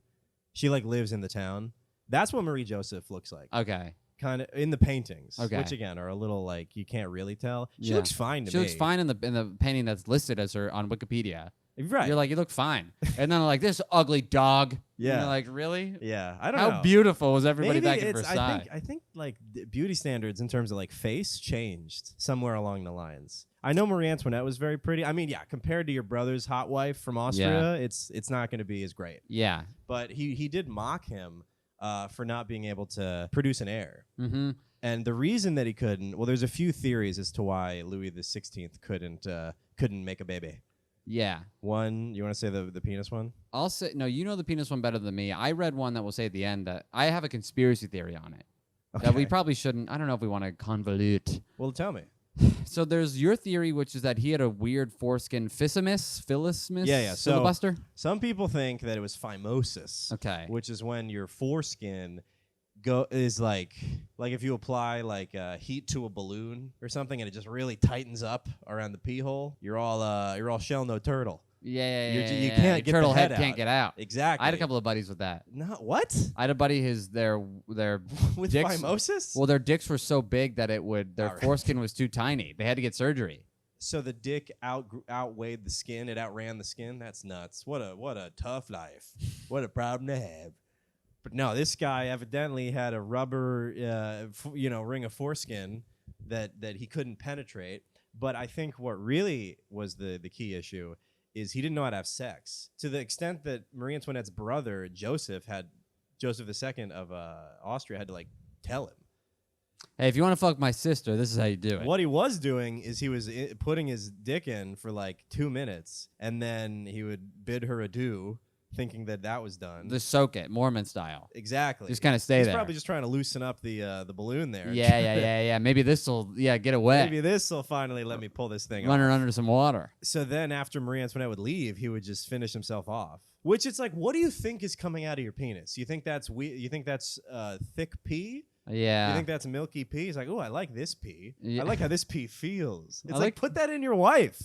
She like lives in the town. That's what Marie Joseph looks like. Okay. Kind of in the paintings. Okay. Which again are a little like you can't really tell. She looks fine to me. She looks fine in the painting that's listed as her on Wikipedia. Right. You're like, you look fine. And then like, this ugly dog. Yeah. And you're like, really? Yeah. I don't know. How beautiful was everybody Maybe back in Versailles? I think like beauty standards in terms of like face changed somewhere along the lines. I know Marie Antoinette was very pretty. I mean, yeah, compared to your brother's hot wife from Austria, it's not going to be as great. Yeah. But he did mock him for not being able to produce an heir. Mm-hmm. And the reason that he couldn't, well, there's a few theories as to why Louis XVI couldn't make a baby. Yeah. One, you want to say the penis one? I'll say, no, you know the penis one better than me. I read one that will say at the end that I have a conspiracy theory on it. Okay. That we probably shouldn't, I don't know if we want to convolute. Well, tell me. So there's your theory, which is that he had a weird foreskin philismus, Yeah. So filibuster? some people think that it was phimosis. Okay. Which is when your foreskin is like if you apply heat to a balloon or something and it just really tightens up around the pee hole. You're all shell no turtle. Yeah. You can't get turtle the head can't out. get out. Exactly. I had a couple of buddies with that. No, what? I had a buddy their With dicks, phimosis? well, their dicks were so big that their Alright. foreskin was too tiny. They had to get surgery. So the dick outweighed the skin. It outran the skin. That's nuts. What a tough life. What a problem to have. But no, this guy evidently had a rubber, ring of foreskin that he couldn't penetrate. But I think what really was the key issue is he didn't know how to have sex, to the extent that Marie Antoinette's brother Joseph II of Austria had to tell him. Hey, if you want to fuck my sister, this is how you do it. What he was doing is he was putting his dick in for 2 minutes, and then he would bid her adieu, thinking that was done. Just soak it, Mormon style. Exactly. Just kind of stay He's there. probably just trying to loosen up the balloon there. Yeah. Maybe this will, get it wet. Maybe this will finally let me pull this thing Run off. her under some water. So then after Marie Antoinette would leave, he would just finish himself off. Which it's what do you think is coming out of your penis? You think that's you think that's thick pee? Yeah. You think that's milky pee? He's like, oh, I like this pee. Yeah. I like how this pee feels. It's like- put that in your wife.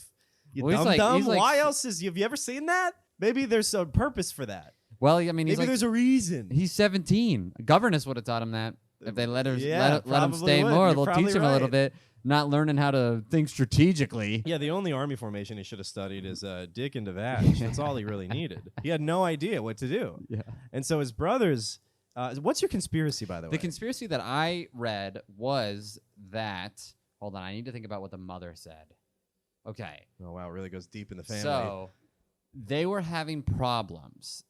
You Well, he's dumb. he's Why else have you ever seen that? Maybe there's a purpose for that. Well, I mean, Maybe there's a reason. he's 17. A governess would have taught him that. If they let him probably stay would. more, You're they'll probably teach him a little right. bit. Not learning how to think strategically. Yeah, the only army formation he should have studied is dick into vag. That's all he really needed. He had no idea what to do. Yeah. And so his brothers... what's your conspiracy, by the way? The conspiracy that I read was that... Hold on, I need to think about what the mother said. Okay. Oh, wow, it really goes deep in the family. So, they were having problems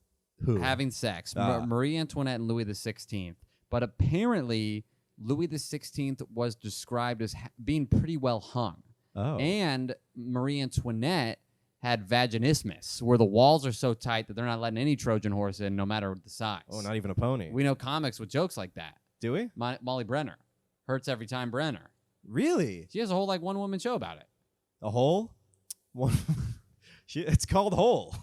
Who? having sex. Ah. Marie Antoinette and Louis XVI. But apparently, Louis XVI was described as being pretty well hung. Oh. And Marie Antoinette had vaginismus, where the walls are so tight that they're not letting any Trojan horse in, no matter the size. Oh, not even a pony. We know comics with jokes like that. Do we? Molly Brenner. Hurts every time Brenner. Really? She has a whole one-woman show about it. A hole? One. It's called Hole.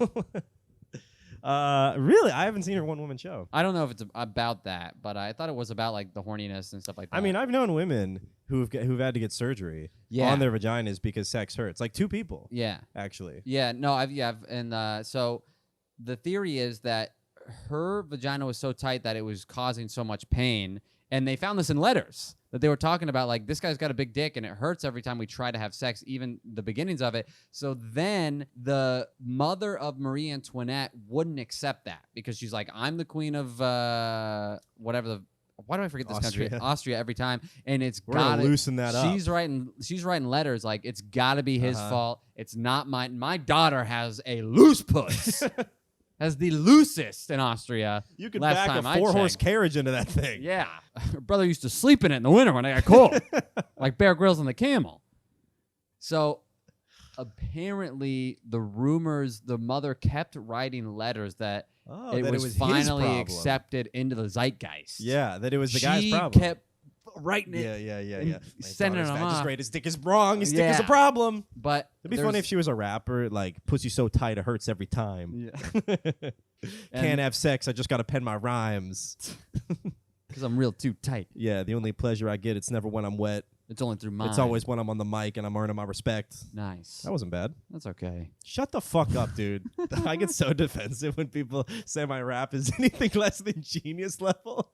Really? I haven't seen her one-woman show. I don't know if it's about that, but I thought it was about the horniness and stuff like that. I mean, I've known women who've had to get surgery on their vaginas because sex hurts. 2 people. Yeah. Actually. Yeah, no, so the theory is that her vagina was so tight that it was causing so much pain, and they found this in letters that they were talking about, this guy's got a big dick and it hurts every time we try to have sex, even the beginnings of it. So then the mother of Marie Antoinette wouldn't accept that because she's like, I'm the queen of whatever why do I forget this country? Austria every time, and We're gonna loosen that up. She's writing letters it's got to be his fault. It's not mine. My daughter has a loose puss. Has the loosest in Austria. You could last back time a I 4-horse checked. carriage into that thing. Yeah. Her brother used to sleep in it in the winter when I got cold. Like Bear Grylls on the camel. So apparently the rumors, the mother kept writing letters that it was finally accepted into the zeitgeist. Yeah, that it was the guy's problem. She kept writing it. Yeah. Sending them off. His dick is wrong. His dick is a problem. But it'd be funny if she was a rapper, pussy so tight it hurts every time. Yeah. Can't have sex. I just got to pen my rhymes. Because I'm real too tight. Yeah, the only pleasure I get, it's never when I'm wet. It's only through mine. It's always when I'm on the mic and I'm earning my respect. Nice. That wasn't bad. That's okay. Shut the fuck up, dude. I get so defensive when people say my rap is anything less than genius level.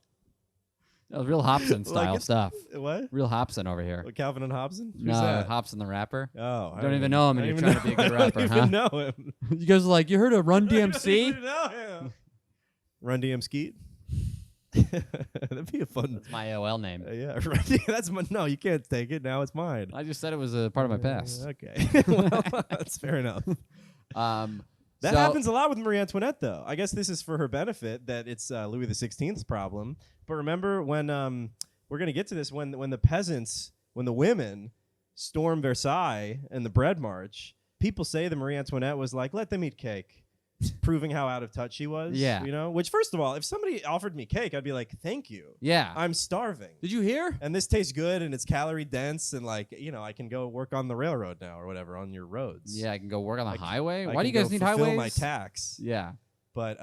That was real Hobson style stuff. What? Real Hobson over here. Calvin and Hobson? Who's No, that? Hobson the rapper. Oh. I don't even know him and you're trying to be a good rapper, I don't even know him. You guys are like, you heard of Run I don't DMC? even know him. Run DM Skeet? That'd be a fun... That's my AOL name. Yeah, right. That's my... No, you can't take it. Now it's mine. I just said it was a part of my past. Okay. Well, that's fair enough. That happens a lot with Marie Antoinette, though. I guess this is for her benefit that it's Louis XVI's problem. But remember when we're going to get to this when the peasants, when the women stormed Versailles and the Bread March, people say that Marie Antoinette was like, let them eat cake, proving how out of touch she was. Yeah. You know, which first of all, if somebody offered me cake, I'd be like, thank you. Yeah. I'm starving. Did you hear? And this tastes good and it's calorie dense and like, I can go work on the railroad now or whatever on your roads. Yeah, I can go work on the highway. I Why do can you guys go need fulfill highways? my tax. Yeah. But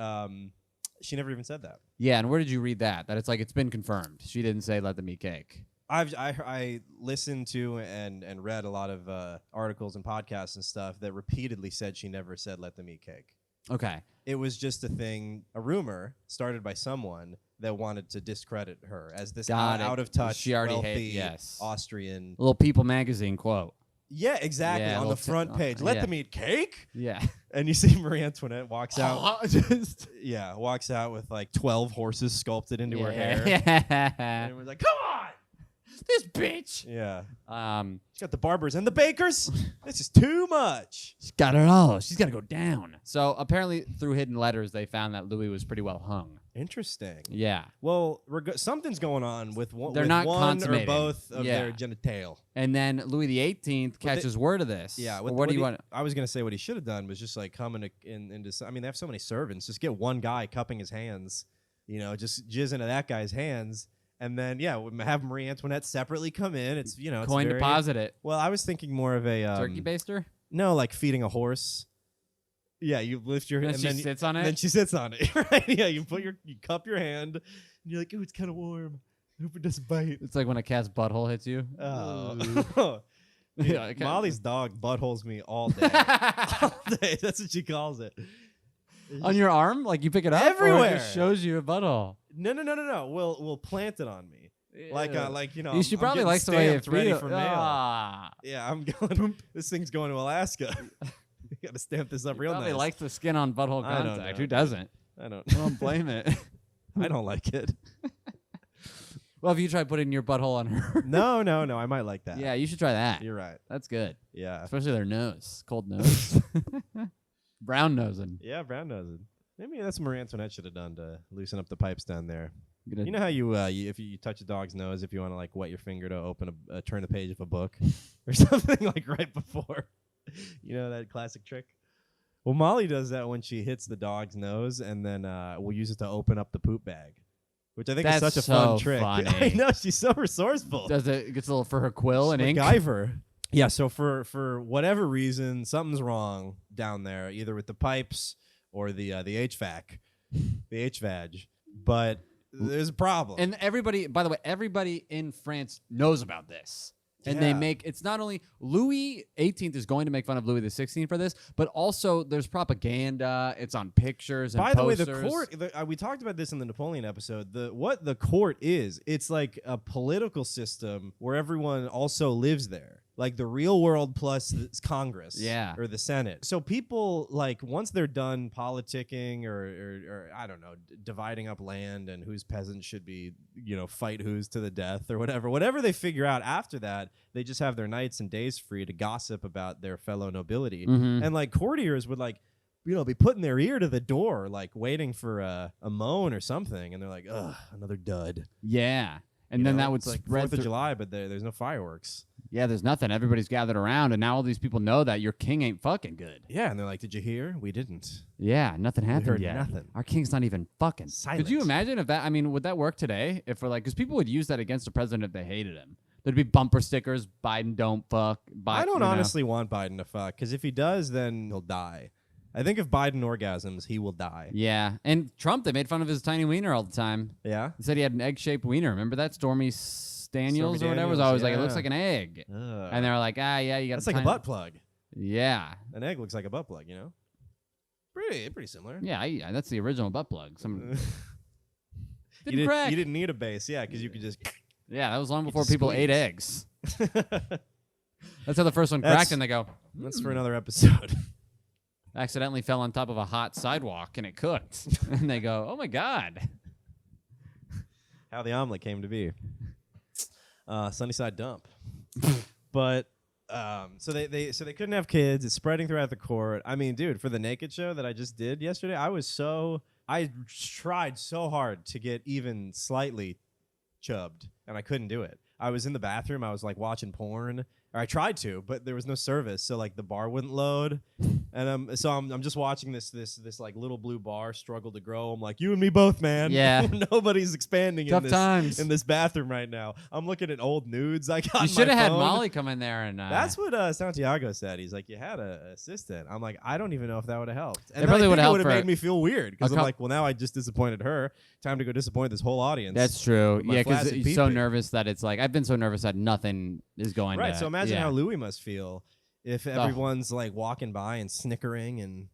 she never even said that. Yeah, and where did you read that? That it's like it's been confirmed. She didn't say let them eat cake. I listened to and read a lot of articles and podcasts and stuff that repeatedly said she never said let them eat cake. Okay. It was just a rumor started by someone that wanted to discredit her as this out of touch, she already wealthy Austrian. A little People magazine quote. Yeah, exactly. Yeah, on the front page. Let them eat cake? Yeah. And you see Marie Antoinette walks out. Just walks out with like 12 horses sculpted into her hair. Yeah. And everyone's like, come on! This bitch. Yeah. She's She's got the barbers and the bakers. This is too much. got it all. She's got to go down. So apparently through hidden letters, they found that Louis was pretty well hung. Interesting. Yeah. Well, something's going on with one, They're not one or consummating. both of their genital. And then Louis XVIII catches word of this. Yeah. What do you want? I was going to say what he should have done was just like come into. I mean, they have so many servants. Just get one guy cupping his hands, just jizz into that guy's hands. And then, have Marie Antoinette separately come in. It's, it's Coin deposit it. Well, I was thinking more of a... Turkey baster? No, like feeding a horse. Yeah, you lift your... And then she sits on it? And then she sits on it, right? Yeah, you cup your hand, and you're like, ooh, it's kind of warm. I hope it doesn't bite. It's like when a cat's butthole hits you. Oh. Yeah, Molly's dog buttholes me all day. All day. That's what she calls it. On your arm? Like you pick it up? Everywhere. Or it shows you a butthole? No. We'll plant it on me. Like she probably likes the way it feels. Ready for mail. Ah. Yeah, I'm going. This thing's going to Alaska. You got to stamp this up real nice. Probably likes the skin on butthole I don't contact. know. Who doesn't? I don't. I don't blame it. I don't like it. Well, if you try putting your butthole on her. No. I might like that. Yeah, you should try that. You're right. That's good. Yeah. Especially their nose. Cold nose. Brown nosing. Yeah, brown nosing. Maybe that's what Marie Antoinette should have done to loosen up the pipes down there. You know how if you touch a dog's nose, if you want to like wet your finger to open turn a page of a book or something like right before, that classic trick. Well, Molly does that when she hits the dog's nose, and then we'll use it to open up the poop bag, which I think is such a fun trick. Funny. I know, she's so resourceful. Does it gets a little for her quill and ink? MacGyver. Yeah. So for whatever reason, something's wrong down there, either with the pipes or the HVAC, the HVAG, but there's a problem. And everybody, by the way, everybody in France knows about this. And they it's not only Louis XVIII is going to make fun of Louis XVI for this, but also there's propaganda. It's on pictures and By posters. the way, the court, we talked about this in the Napoleon episode. What the court is, it's like a political system where everyone also lives there. Like the real world plus Congress, or the Senate. So people once they're done politicking or I don't know, dividing up land and whose peasants should be, fight who's to the death or whatever they figure out after that, they just have their nights and days free to gossip about their fellow nobility. Mm-hmm. And courtiers would be putting their ear to the door, waiting for a moan or something, and they're like, ugh, another dud. Yeah. And then that would it's spread 4th of July, but there's no fireworks. Yeah, there's nothing. Everybody's gathered around, and now all these people know that your king ain't fucking good. Yeah, and they're like, did you hear? We didn't. Yeah, nothing happened heard yet. nothing. Our king's not even fucking. Silent. Could you imagine if that, would that work today? If we're because people would use that against the president if they hated him. There'd be bumper stickers, Biden don't fuck. I don't honestly want Biden to fuck, because if he does, then he'll die. I think if Biden orgasms, he will die. Yeah, and Trump, they made fun of his tiny wiener all the time. Yeah? He said he had an egg-shaped wiener. Remember that? Stormy Daniels or whatever was always like, it looks like an egg. And they were like, yeah, you got that's like a butt plug. Yeah. An egg looks like a butt plug, Pretty similar. Yeah, that's the original butt plug. You didn't need a base, because you could just... Yeah, that was long before people ate eggs. That's how the first one cracked, and they go... That's for another episode. Accidentally fell on top of a hot sidewalk, and it cooked. And they go, oh, my God. How the omelet came to be. Sunnyside dump. But so they couldn't have kids. It's spreading throughout the court. I mean, dude, for the naked show that I just did yesterday, I tried so hard to get even slightly chubbed, and I couldn't do it. I was in the bathroom. I was watching porn, Or I tried to, but there was no service, so like the bar wouldn't load, and I'm just watching this like little blue bar struggle to grow. I'm like, you and me both, man. Yeah. Nobody's expanding Tough times. in this bathroom right now. I'm looking at old nudes I got. You should have had Molly come in there and. That's what Santiago said. He's like, you had an assistant. I'm like, I don't even know if that would have helped. And it probably would have made me feel weird because I'm like, well, now I just disappointed her. Time to go disappoint this whole audience. That's true. Yeah, because you're you're so nervous that it's like I've been so nervous that nothing is going right. to. So imagine how Louis must feel if everyone's like walking by and snickering and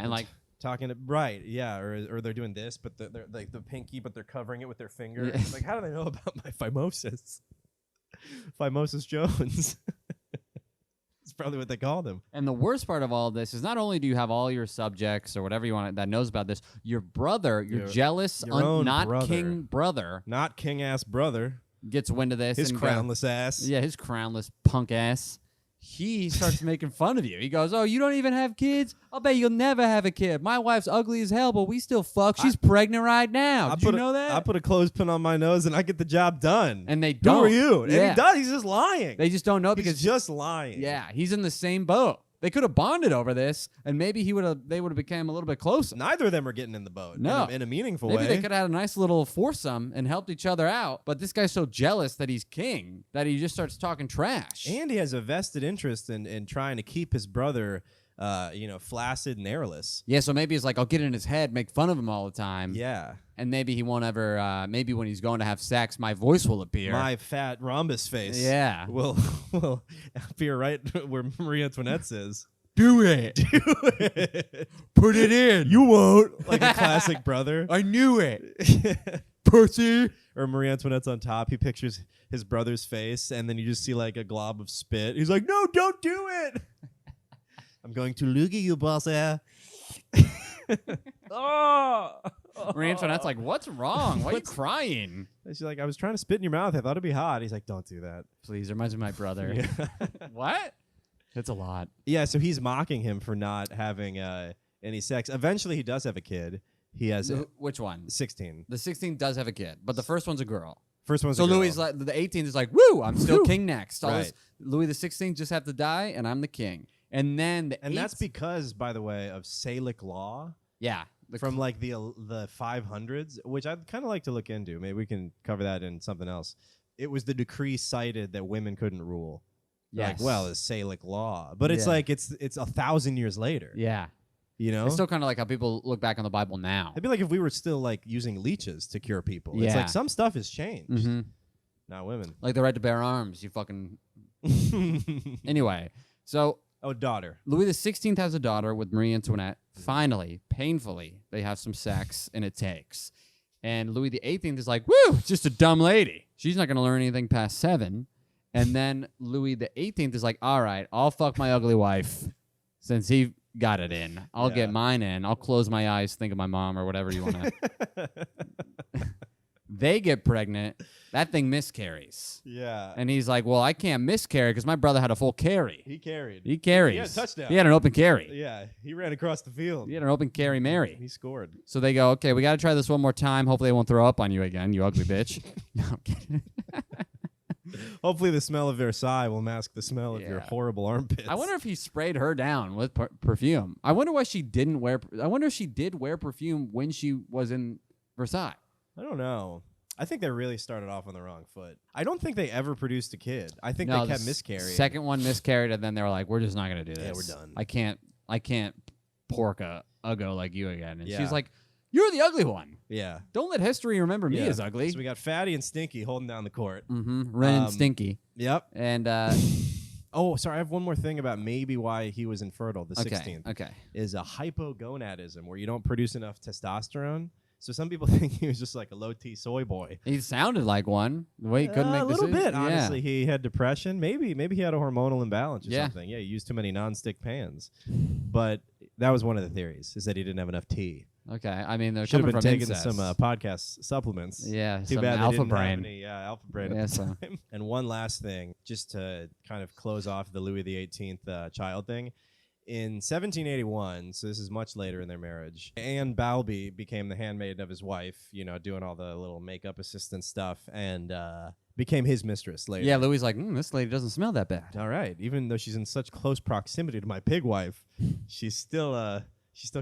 like talking to or they're doing this, but they're like the pinky, but they're covering it with their finger. Yeah. Like, how do they know about my phimosis? Phimosis Jones. It's probably what they called him. And the worst part of all this is not only do you have all your subjects or whatever you want that knows about this, your brother, your jealous, not brother. king brother, not king ass brother, gets wind of this. His and crownless ass. Yeah, his crownless punk ass. He starts making fun of you. He goes, "Oh, you don't even have kids? I'll bet you'll never have a kid. My wife's ugly as hell, but we still fuck. She's pregnant right now. Did you know that? I put a clothespin on my nose and I get the job done. And they don't. Who are you? Yeah. And he does. He's just lying. They just don't know because he's just lying. Yeah, he's in the same boat. They could have bonded over this, and maybe they would have become a little bit closer. Neither of them are getting in the boat. No. In a meaningful way. way. Maybe they could have had a nice little foursome and helped each other out. But this guy's so jealous that he's king that he just starts talking trash. And he has a vested interest in trying to keep his brother, flaccid and airless. Yeah, so maybe it's like, I'll get in his head, make fun of him all the time. Yeah. And maybe he won't ever, maybe when he's going to have sex, my voice will appear. My fat rhombus face. Yeah. Will appear right where Marie Antoinette says. Do it. Put it in. You won't. Like a classic brother. I knew it. Pussy. Or Marie Antoinette's on top. He pictures his brother's face, and then you just see like a glob of spit. He's like, no, don't do it. I'm going to loogie you, boss. Marie Antoinette's like, what's wrong? Why are you crying? She's like, I was trying to spit in your mouth. I thought it'd be hot. He's like, don't do that. Please, reminds me of my brother. Yeah. What? That's a lot. Yeah, so he's mocking him for not having any sex. Eventually, he does have a kid. He has which one? 16. The 16 does have a kid, but the first one's a girl. First one's so a girl. Louis like the 18th is like, woo! I'm still king next. Right. Louis the 16th just have to die, and I'm the king. And then that's because, by the way, of Salic law. Yeah, from like the 500s, which I'd kind of like to look into. Maybe we can cover that in something else. It was the decree cited that women couldn't rule. Yes. Like, well, it's Salic law, but it's like it's 1,000 years later. Yeah, you know, it's still kind of like how people look back on the Bible now. It'd be like if we were still like using leeches to cure people. Yeah. It's like some stuff has changed. Mm-hmm. Not women. Like the right to bear arms. You fucking. Anyway, so. Oh, daughter. Louis XVI has a daughter with Marie Antoinette. Finally, painfully, they have some sex, and it takes. And Louis XVIII is like, woo, just a dumb lady. She's not going to learn anything past 7. And then Louis XVIII is like, all right, I'll fuck my ugly wife since he got it in. I'll get mine in. I'll close my eyes, think of my mom or whatever you want to. They get pregnant. That thing miscarries. Yeah. And he's like, well, I can't miscarry because my brother had a full carry. He carried. He carries. He had a touchdown. He had an open carry. Yeah. He ran across the field. He had an open carry Mary. He scored. So they go, okay, we got to try this one more time. Hopefully they won't throw up on you again, you ugly bitch. No, I'm kidding. Hopefully the smell of Versailles will mask the smell of your horrible armpits. I wonder if he sprayed her down with perfume. I wonder why she didn't wear. I wonder if she did wear perfume when she was in Versailles. I don't know. I think they really started off on the wrong foot. I don't think they ever produced a kid. I think they kept miscarrying. Second one miscarried, and then they were like, "We're just not going to do this. Yeah, we're done. I can't pork a uggo like you again." And she's like, "You're the ugly one. Yeah. Don't let history remember me as ugly." So we got Fatty and Stinky holding down the court. Mm-hmm. Ren and Stinky. Yep. And oh, sorry. I have one more thing about maybe why he was infertile. The 16th. Okay. Is a hypogonadism where you don't produce enough testosterone. So some people think he was just like a low-T soy boy. He sounded like one. The way he couldn't make a little decisions. bit, honestly. He had depression. Maybe he had a hormonal imbalance or something. Yeah, he used too many non-stick pans. But that was one of the theories, is that he didn't have enough tea. Okay, I mean, they're should have coming been from taking incest. some podcast supplements. Yeah, too some bad Alpha they didn't Brain. have any Alpha Brain Yeah, at the time. And one last thing, just to kind of close off the Louis XVIII child thing, In 1781, so this is much later in their marriage, Anne Balby became the handmaid of his wife, doing all the little makeup assistant stuff, and became his mistress later. Yeah, Louis like, this lady doesn't smell that bad. All right. Even though she's in such close proximity to my pig wife, she's still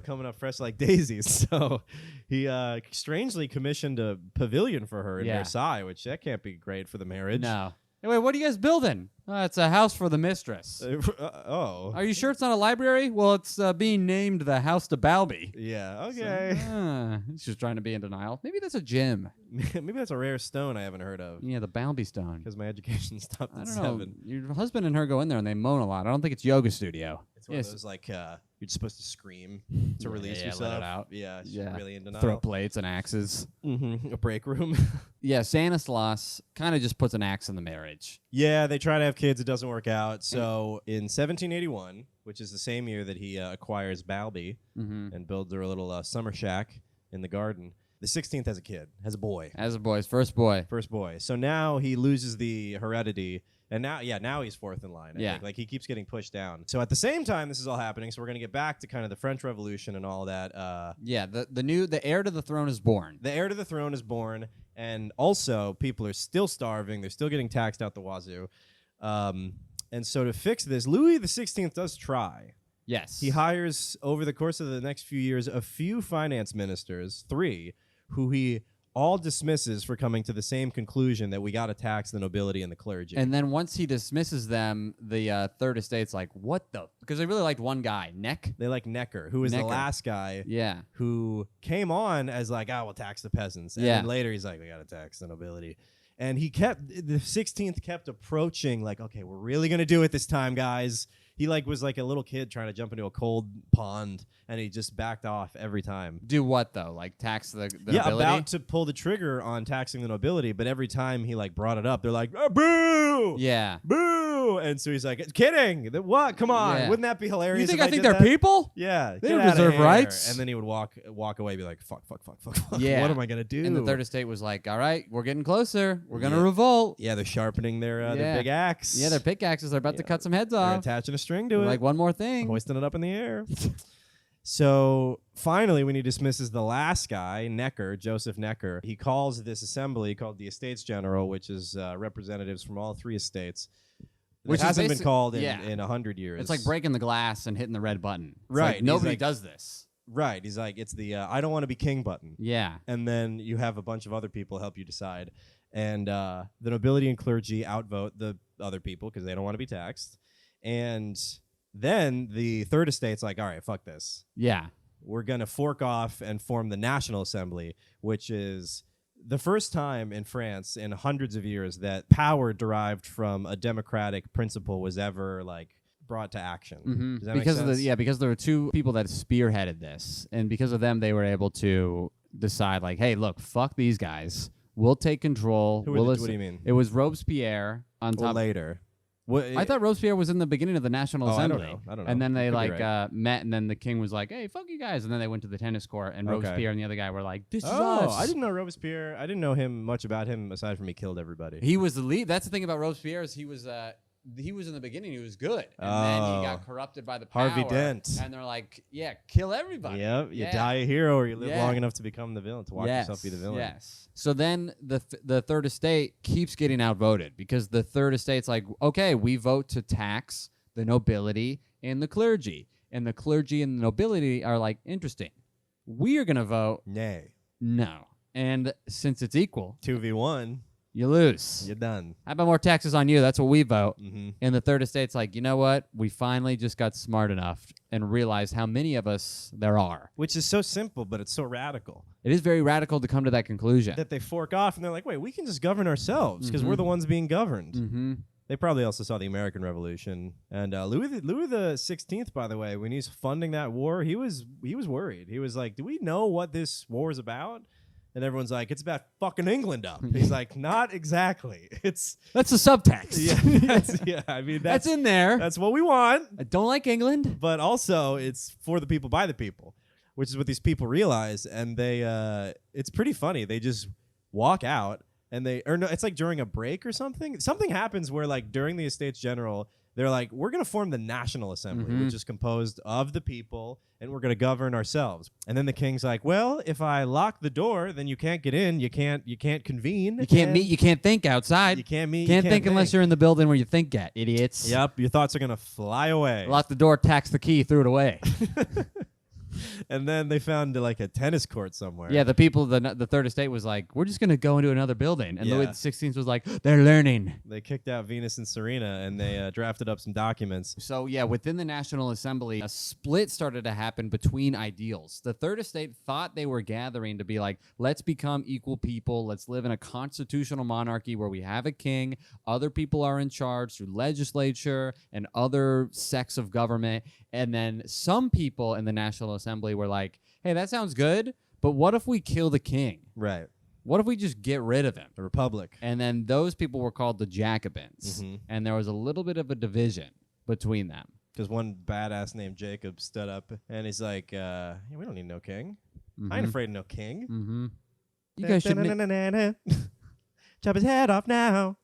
coming up fresh like daisies. So he strangely commissioned a pavilion for her in Versailles, which that can't be great for the marriage. No. Hey, wait, what are you guys building? It's a house for the mistress. Oh. Are you sure it's not a library? Well, it's being named the House to Balby. Yeah, okay. He's just trying to be in denial. Maybe that's a gym. Maybe that's a rare stone I haven't heard of. Yeah, the Balby stone. Because my education stopped at 7. know. Your husband and her go in there and they moan a lot. I don't think it's yoga studio. It's one of those like you're supposed to scream to release yourself. Let it out. Yeah, really in denial. Throw plates and axes. A break room. Yeah, Stanislas kind of just puts an axe in the marriage. Yeah, they try to have kids. It doesn't work out. So in 1781, which is the same year that he acquires Balby and builds her a little summer shack in the garden, the 16th has a kid, has a boy. As a boy, his first boy. First boy. So now he loses the heredity. And now he's fourth in line. I think. Like he keeps getting pushed down. So at the same time this is all happening, so we're going to get back to kind of the French Revolution and all that. The heir to the throne is born. The heir to the throne is born, and also people are still starving. They're still getting taxed out the wazoo. And so to fix this, Louis XVI does try. Yes. He hires, over the course of the next few years, a few finance ministers, 3, who he all dismisses for coming to the same conclusion that we got to tax the nobility and the clergy. And then once he dismisses them, the Third Estate's like, what the? Because they really liked one guy, Neck. They like Necker, who was the last guy who came on as like, we'll tax the peasants. And then later he's like, we got to tax the nobility. And the 16th kept approaching like, okay, we're really going to do it this time, guys. He was like a little kid trying to jump into a cold pond, and he just backed off every time. Do what though? Like tax the nobility? About to pull the trigger on taxing the nobility, but every time he brought it up, they're like, boo! Yeah. Boo! And so he's like, kidding! What? Come on! Yeah. Wouldn't that be hilarious? You think if I think did they're that? people? Yeah, they don't deserve rights. And then he would walk away, and be like, fuck. Yeah. What am I gonna do? And the Third Estate was like, all right, we're getting closer. We're gonna revolt. Yeah, they're sharpening their big axe. Yeah, their pickaxes. They're about to cut some heads off. They're attaching a string to it. Like one more thing. Hoisting it up in the air. So finally, when he dismisses the last guy, Necker, Joseph Necker, he calls this assembly called the Estates General, which is representatives from all 3 estates. Which hasn't been called in 100 years. It's like breaking the glass and hitting the red button. It's right. Like nobody does this. Right. He's like, it's the I don't want to be king button. Yeah. And then you have a bunch of other people help you decide. And the nobility and clergy outvote the other people because they don't want to be taxed. And then the Third Estate's like, all right, fuck this. Yeah. We're going to fork off and form the National Assembly, which is the first time in France in hundreds of years that power derived from a democratic principle was ever brought to action. Mm-hmm. Does that make sense? Because there were 2 people that spearheaded this, and because of them, they were able to decide hey, look, fuck these guys. We'll take control. What do you mean? It was Robespierre on top. Or later. I thought Robespierre was in the beginning of the National Assembly. I don't know. And then they right. met, and then the king was like, "Hey, fuck you guys!" And then they went to the tennis court, and Robespierre and the other guy were like, "This is us." I didn't know Robespierre. I didn't know much about him aside from he killed everybody. He was the lead. That's the thing about Robespierre is he was in the beginning. He was good, and then he got corrupted by the power. Harvey Dent. And they're like, "Yeah, kill everybody." Yep, you die a hero, or you live long enough to become the villain, to watch yourself be the villain. Yes. So then the Third Estate keeps getting outvoted because the Third Estate's like, okay, we vote to tax the nobility and the clergy. And the clergy and the nobility are like, interesting. We are going to vote. Nay. No. And since it's equal. 2v1. You lose. You're done. How about more taxes on you? That's what we vote. Mm-hmm. And the Third Estate's like, you know what? We finally just got smart enough and realized how many of us there are. Which is so simple, but it's so radical. It is very radical to come to that conclusion. That they fork off and they're like, wait, we can just govern ourselves because we're the ones being governed. Mm-hmm. They probably also saw the American Revolution. And Louis the 16th, by the way, when he's funding that war, he was worried. He was like, do we know what this war is about? And everyone's like, it's about fucking England up. He's like, not exactly. That's the subtext. Yeah, that's in there. That's what we want. I don't like England. But also, it's for the people, by the people, which is what these people realize. And it's pretty funny. They just walk out, and it's like during a break or something. Something happens where, during the Estates General, they're like, we're going to form the National Assembly, which is composed of the people, and we're going to govern ourselves. And then the king's like, well, if I lock the door, then you can't get in. You can't convene. You can't meet. You can't think outside. You can't meet. Can't think unless you're in the building where you think at, idiots. Yep, your thoughts are going to fly away. Lock the door, tax the key, threw it away. And then they found like a tennis court somewhere. Yeah, the people, the Third Estate was like, we're just going to go into another building. And Yeah. Louis XVI was like, they're learning. They kicked out Venus and Serena, and they drafted up some documents. So, yeah, within the National Assembly, a split started to happen between ideals. The Third Estate thought they were gathering to be like, let's become equal people. Let's live in a constitutional monarchy where we have a king. Other people are in charge through legislature and other sects of government. And then some people in the National Assembly were like, hey, that sounds good, but what if we kill the king? Right. What if we just get rid of him? The Republic. And then those people were called the Jacobins. Mm-hmm. And there was a little bit of a division between them. Because one badass named Jacob stood up, and he's like, yeah, we don't need no king. I ain't afraid of no king. Mm-hmm. You guys should chop his head off now.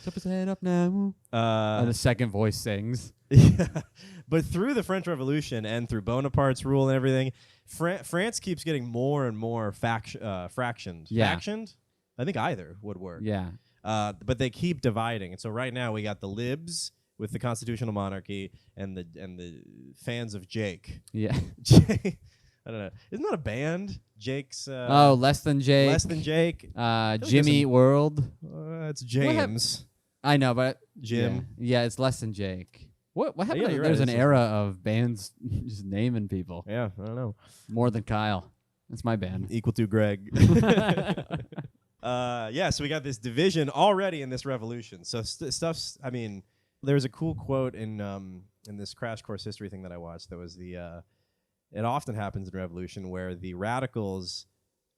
chop his head up now. And the second voice sings. Yeah. But through the French Revolution and through Bonaparte's rule and everything, France keeps getting more and more fractioned. Yeah. Factioned? I think either would work. Yeah. But they keep dividing. And so right now we got the libs with the constitutional monarchy and the fans of Jake. Yeah. I don't know. Isn't that a band? Jake's Less Than Jake. Less Than Jake. Jimmy World. It's James. I know, but Jim. Yeah, it's Less Than Jake. What happened? Yeah, you're There's right. an era of bands just naming people. Yeah, I don't know. More Than Kyle. That's my band. Equal to Greg. Yeah, so we got this division already in this revolution. So stuff's, I mean, there's a cool quote in this Crash Course History thing that I watched that was it often happens in revolution where the radicals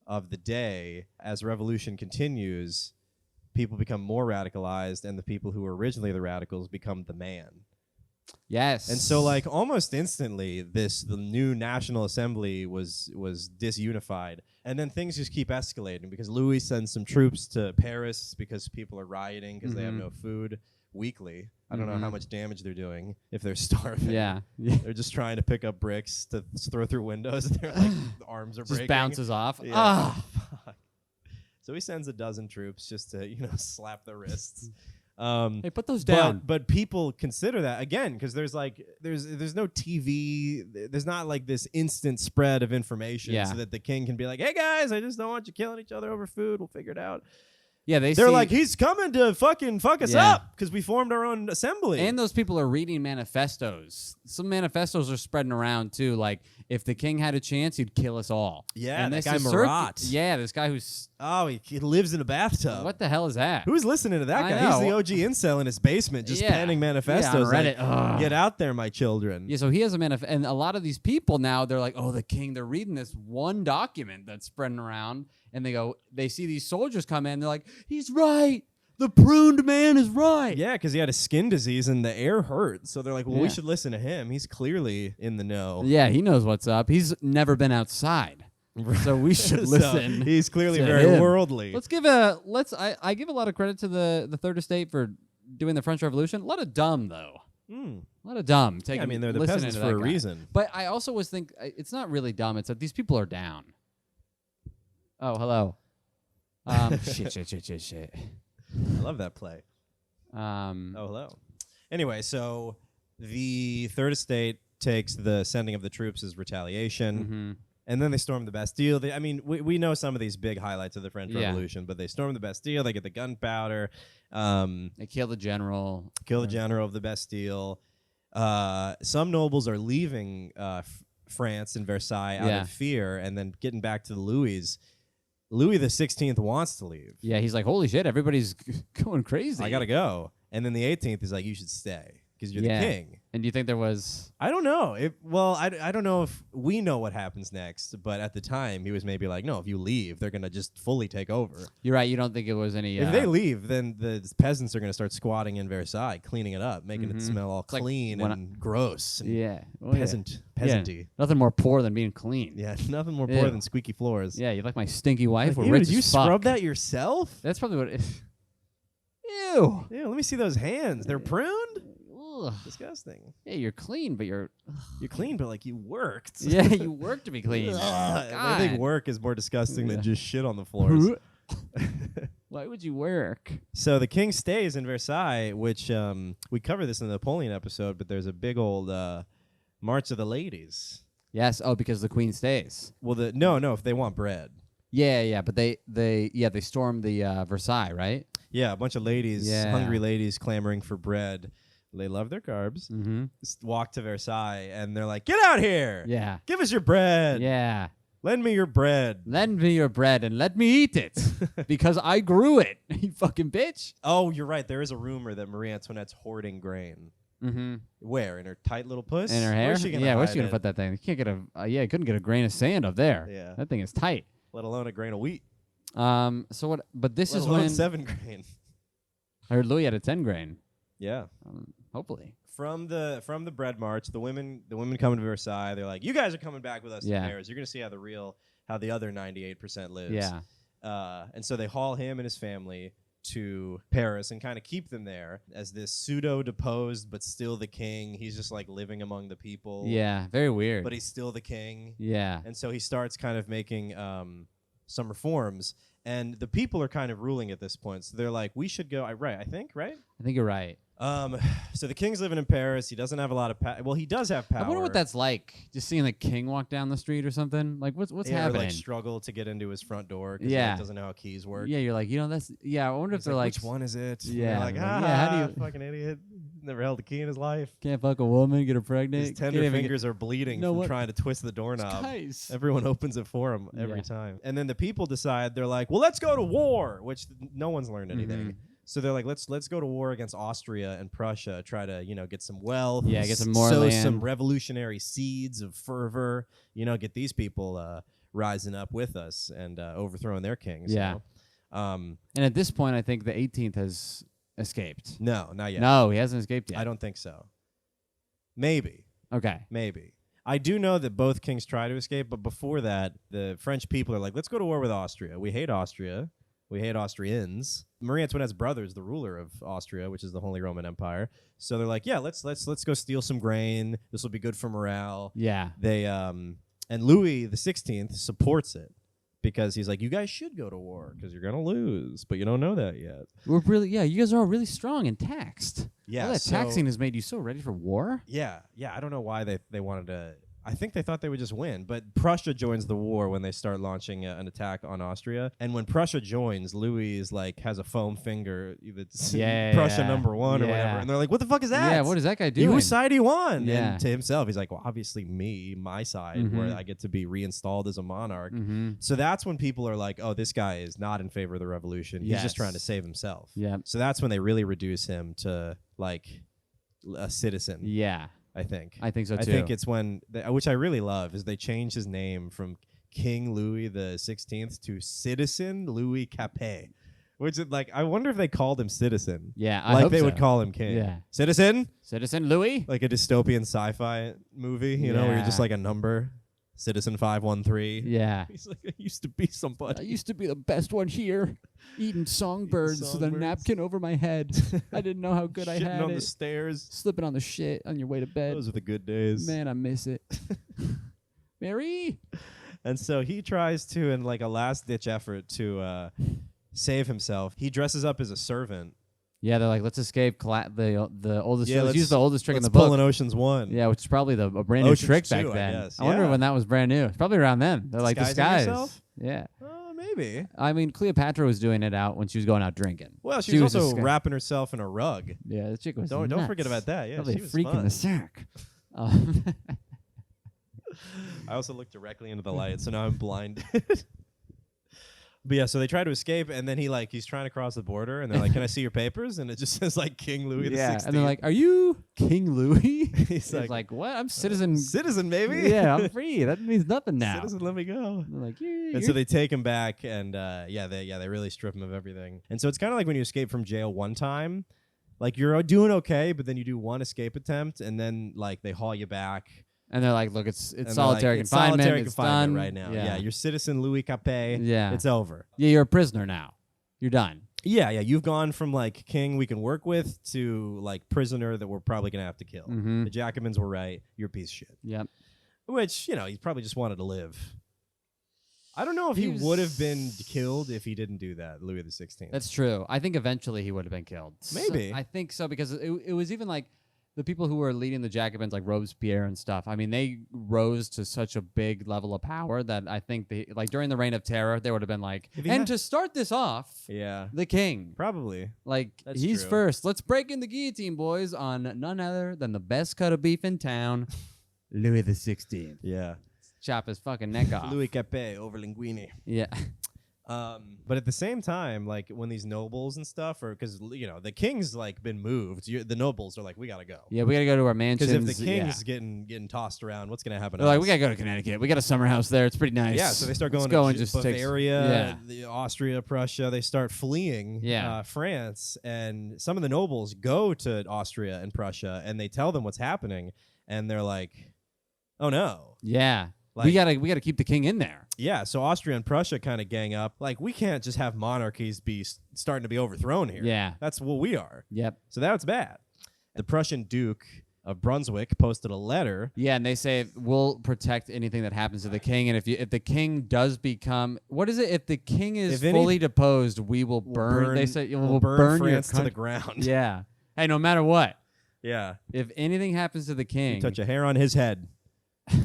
of the day, as revolution continues, people become more radicalized, and the people who were originally the radicals become the man. Yes. And so, like, almost instantly, the new National Assembly was disunified. And then things just keep escalating because Louis sends some troops to Paris because people are rioting because they have no food weekly. I don't know how much damage they're doing if they're starving. Yeah. They're just trying to pick up bricks to throw through windows. And they're like, the arms are just breaking. bounces off. Yeah. Fuck. So he sends a dozen troops just to, slap their wrists. Hey, put those down. But people consider that again because there's no TV. There's not like this instant spread of information so that the king can be like, hey guys, I just don't want you killing each other over food. We'll figure it out. Yeah, they're like, he's coming to fucking fuck us up because we formed our own assembly. And those people are reading manifestos. Some manifestos are spreading around too. Like, if the king had a chance, he'd kill us all. Yeah, and that this guy is Marat. Yeah, this guy who's... Oh, he lives in a bathtub. What the hell is that? Who's listening to that I guy? know. He's the OG incel in his basement just penning manifestos. Yeah, on Reddit. Like, get out there, my children. Yeah, so he has a manifesto. And a lot of these people now, they're like, oh, the king, they're reading this one document that's spreading around. And they see these soldiers come in. They're like, he's right. The pruned man is right. Yeah, because he had a skin disease and the air hurt. So they're like, well, we should listen to him. He's clearly in the know. Yeah, he knows what's up. He's never been outside. So we should listen. So he's clearly to very him. worldly. I give a lot of credit to the Third Estate for doing the French Revolution. A lot of dumb, though. A lot of dumb. Yeah, I mean, they're the peasants for a reason. But I also always think it's not really dumb. It's that these people are down. Oh, hello. Shit. I love that play. Oh, hello. Anyway, so the Third Estate takes the sending of the troops as retaliation, and then they storm the Bastille. We know some of these big highlights of the French Revolution, but they storm the Bastille. They get the gunpowder. They kill the general. Kill the general of the Bastille. Some nobles are leaving France and Versailles out of fear, and then getting back to the Louis. Louis XVI wants to leave. Yeah, he's like, holy shit, everybody's going crazy. I gotta go. And then the 18th is like, you should stay because you're the king. And do you think there was... I don't know. I don't know if we know what happens next, but at the time, he was maybe like, no, if you leave, they're going to just fully take over. You're right. You don't think it was any... If they leave, then the peasants are going to start squatting in Versailles, cleaning it up, making it smell all clean and gross. And peasanty. Yeah. Nothing more poor than being clean. Yeah, nothing more poor than squeaky floors. Yeah, you like my stinky wife? Like, We're rich did you as fuck. scrub that yourself? That's probably what it is. Ew. Yeah, let me see those hands. They're pruned? ugh. Disgusting. Yeah, you're clean, but you're clean, but like you worked. yeah, you work to be clean. I think God. work is more disgusting Yeah. than just shit on the floors. Why would you work? So the king stays in Versailles, which we cover this in the Napoleon episode, but there's a big old March of the Ladies. Yes. Oh, because the queen stays. Well, no, if they want bread. Yeah, but they stormed the Versailles, right? Yeah, a bunch of ladies, Yeah. hungry ladies clamoring for bread. They love their carbs. Mm-hmm. Walk to Versailles, and they're like, "Get out here! Yeah. Give us your bread! Yeah. Lend me your bread!" Lend me your bread and let me eat it because I grew it. You fucking bitch. Oh, you're right. There is a rumor that Marie Antoinette's hoarding grain. Mm-hmm. Where? In her tight little puss? In her hair? Where's she gonna Where's hide she gonna it? put that thing? You can't get you couldn't get a grain of sand up there. Yeah. That thing is tight. Let alone a grain of wheat. So what? But this Let is alone when 7 grain. I heard Louis had a 10 grain. Yeah. Hopefully. From the bread march, the women come to Versailles. They're like, "You guys are coming back with us to Yeah. Paris. You're gonna see how the other 98% lives." Yeah. And so they haul him and his family to Paris and kind of keep them there as this pseudo deposed but still the king. He's just like living among the people. Yeah. Very weird. But he's still the king. Yeah. And so he starts kind of making some reforms, and the people are kind of ruling at this point. So they're like, "We should go." I think you're right. So the king's living in Paris. He doesn't have a lot of power. Well, he does have power. I wonder what that's like. Just seeing the king walk down the street or something. Like what's Or happening? like struggle to get into his front door because Yeah. he doesn't know how keys work. Yeah, you're like, that's I wonder if He's they're like which one is it? And Yeah, you're like, like, ah, yeah, how do you- fucking idiot. Never held a key in his life. can't fuck a woman, get her pregnant. His tender can't even fingers are bleeding know from what- trying to twist the get, doorknob. guys. Everyone opens it for him every Yeah. time. And then the people decide, they're like, well, let's go to war, which no one's learned anything. Mhm. So they're like, let's go to war against Austria and Prussia, try to, get some wealth. Yeah, get some more sow land. some revolutionary seeds of fervor, get these people rising up with us and overthrowing their kings. Yeah. And at this point, I think the 18th has escaped. No, not yet. No, he hasn't escaped yet. I don't think so. Maybe. Okay. I do know that both kings try to escape, but before that, the French people are like, let's go to war with Austria. We hate Austria. We hate Austrians. Marie Antoinette's brother is the ruler of Austria, which is the Holy Roman Empire. So they're like, yeah, let's go steal some grain. This will be good for morale. Yeah. They and Louis XVI supports it because he's like, you guys should go to war because you're gonna lose, but you don't know that yet. You guys are all really strong and taxed. Yeah, all that taxing has made you so ready for war. Yeah. I don't know why they wanted to. I think they thought they would just win, but Prussia joins the war when they start launching an attack on Austria. And when Prussia joins, Louis is like has a foam finger, that's Prussia number 1 or whatever, and they're like, "What the fuck is that? Yeah, what is that guy doing? Whose side he won?" Yeah. And to himself, he's like, "Well, obviously my side, where Mhm. I get to be reinstalled as a monarch." Mm-hmm. So that's when people are like, "Oh, this guy is not in favor of the revolution. He's Yes. just trying to save himself." Yeah. So that's when they really reduce him to like a citizen. Yeah. I think so too. I think it's when, which I really love, is they changed his name from King Louis the 16th to Citizen Louis Capet, which is like, I wonder if they called him Citizen. Yeah, I like hope they so. would call him King. Yeah. Citizen, Citizen Louis. like a dystopian sci-fi movie, where you're just Yeah. like a number, Citizen 513. Yeah. He's like, I used to be somebody. I used to be the best one here, eating songbirds with a songbirds. napkin over my head. I didn't know how good I Shitting had on it. the stairs. Slipping on the shit on your way to bed. Those were the good days. Man, I miss it. Mary. And so he tries to, in like a last-ditch effort to save himself, he dresses up as a servant. Yeah, they're like, let's escape the oldest. Yeah, let's use the oldest trick in let's the book. pull an Ocean's 1. Yeah, which is probably a brand new Ocean's trick 2, back I then. guess. I wonder Yeah. when that was brand new. It's probably around then. They're like Disguising disguise. yourself? Yeah. Maybe. I mean, Cleopatra was doing it out when she was going out drinking. Well, she was also just- wrapping herself in a rug. Yeah, the chick was. Don't nuts. forget about that. Yeah, Probably she a was freak in fun. the sack. I also looked directly into the light, so now I'm blinded. But yeah, so they try to escape, and then he's trying to cross the border, and they're like, "Can I see your papers?" And it just says like King Louis yeah, XVI. and they're like, "Are you King Louis?" He's like, "What? I'm citizen. Citizen, baby. Yeah, I'm free. That means nothing now." Citizen, let me go. And they're like, "Yeah." And so they take him back, and they really strip him of everything. And so it's kind of like when you escape from jail one time, like you're doing okay, but then you do one escape attempt, and then like they haul you back. And they're like, "Look, it's And they're solitary like, it's confinement. solitary It's confinement done right now. Yeah. You're Citizen Louis Capet. Yeah. It's over. Yeah, you're a prisoner now. You're done." Yeah, you've gone from like king we can work with to like prisoner that we're probably gonna have to kill. Mm-hmm. The Jacobins were right. You're a piece of shit. Yep. Which he probably just wanted to live. I don't know if he would have been killed if he didn't do that, Louis XVI. That's true. I think eventually he would have been killed. Maybe. I think so because it was even like the people who were leading the Jacobins, like Robespierre and stuff. I mean, they rose to such a big level of power that I think like during the Reign of Terror, they would have been like, to start this off, the king. Probably. Like, That's he's true. first. Let's break in the guillotine, boys, on none other than the best cut of beef in town, Louis XVI. Yeah. Chop his fucking neck off. Louis Capet over Linguini. Yeah. But at the same time, like when these nobles and stuff are, because the king's like been moved, the nobles are like, we gotta go. Yeah, we gotta go to our mansions. Because if the king's getting tossed around, what's gonna happen? They're like, we gotta go to Connecticut. We got a summer house there. It's pretty nice. Yeah, so they start going Let's to just Bavaria, the Austria, Prussia. They start fleeing Yeah. France, and some of the nobles go to Austria and Prussia, and they tell them what's happening, and they're like, oh no. Yeah. Like, we gotta keep the king in there. Yeah, so Austria and Prussia kind of gang up. Like, we can't just have monarchies be starting to be overthrown here. Yeah. That's what we are. Yep. So that's bad. The Prussian Duke of Brunswick posted a letter. Yeah, and they say we'll protect anything that happens to the king, and if the king does become, what is it? If the king is fully deposed, we will burn. They say we'll burn France your to the ground. Yeah. Hey, no matter what. Yeah. If anything happens to the king, you touch a hair on his head,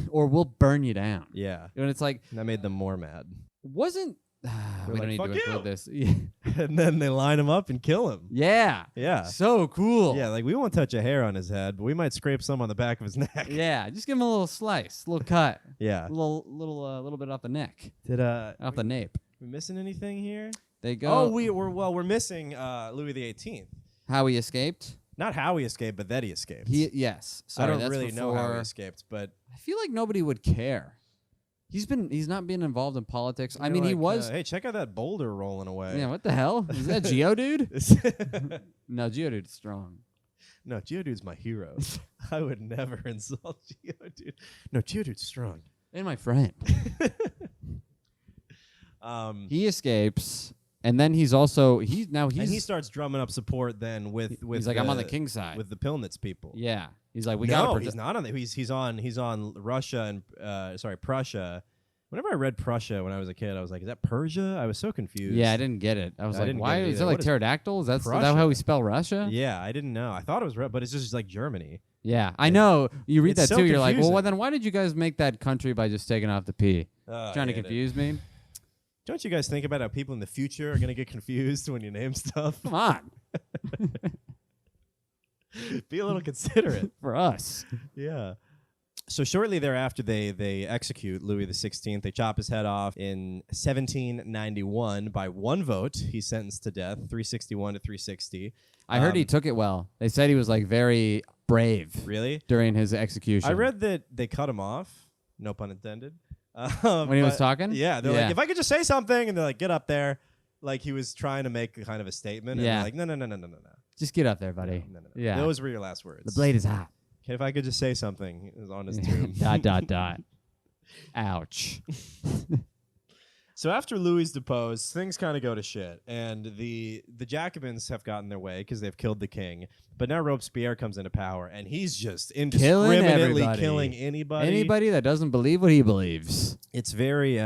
or we'll burn you down. Yeah. And it's like that made them more mad. Wasn't we don't need to include this. And then they line him up and kill him. Yeah. Yeah. So cool. Yeah, like we won't touch a hair on his head, but we might scrape some on the back of his neck. Yeah, just give him a little slice, a little cut. Yeah. A little bit off the neck. Off the nape. We missing anything here? They go. Oh, we're missing Louis XVIII. How he escaped? Not how he escaped, but that he escaped. Yes. Sorry, I don't really know how he escaped, but I feel like nobody would care. He's not being involved in politics. I mean, like, he was. Hey, check out that boulder rolling away. Yeah, what the hell? Is that Geodude? No, Geodude's strong. No, Geodude's my hero. I would never insult Geodude. No, Geodude's strong. And my friend. He escapes. And then he's he starts drumming up support then with he's like, I'm on the king's side with the Pilnitz people. Yeah, he's like, he's not on the he's on Russia and Prussia. Whenever I read Prussia when I was a kid, I was like, is that Persia? I was so confused. Yeah, I didn't get it. I was like, why is it like pterodactyl? Is that how we spell Russia? Yeah, I didn't know. I thought it was but it's just like Germany. Yeah, I know. You read that so too. You're confusing. like, well, then why did you guys make that country by just taking off the P? Trying to confuse me. Don't you guys think about how people in the future are going to get confused when you name stuff? Come on. Be a little considerate. For us. Yeah. So shortly thereafter, they execute Louis XVI. They chop his head off in 1791 by one vote. He's sentenced to death, 361 to 360. I heard he took it well. They said he was like very brave. Really? During his execution. I read that they cut him off. No pun intended. When he was talking? Yeah, they're like, if I could just say something, and they're like, get up there. Like he was trying to make kind of a statement. And they're like, no. Just get up there, buddy. No. Yeah. Those were your last words. The blade is hot. If I could just say something, it was on his tomb. ... Ouch. So after Louis is deposed, things kind of go to shit, and the Jacobins have gotten their way because they've killed the king. But now Robespierre comes into power, and he's just indiscriminately killing anybody. Anybody that doesn't believe what he believes. It's very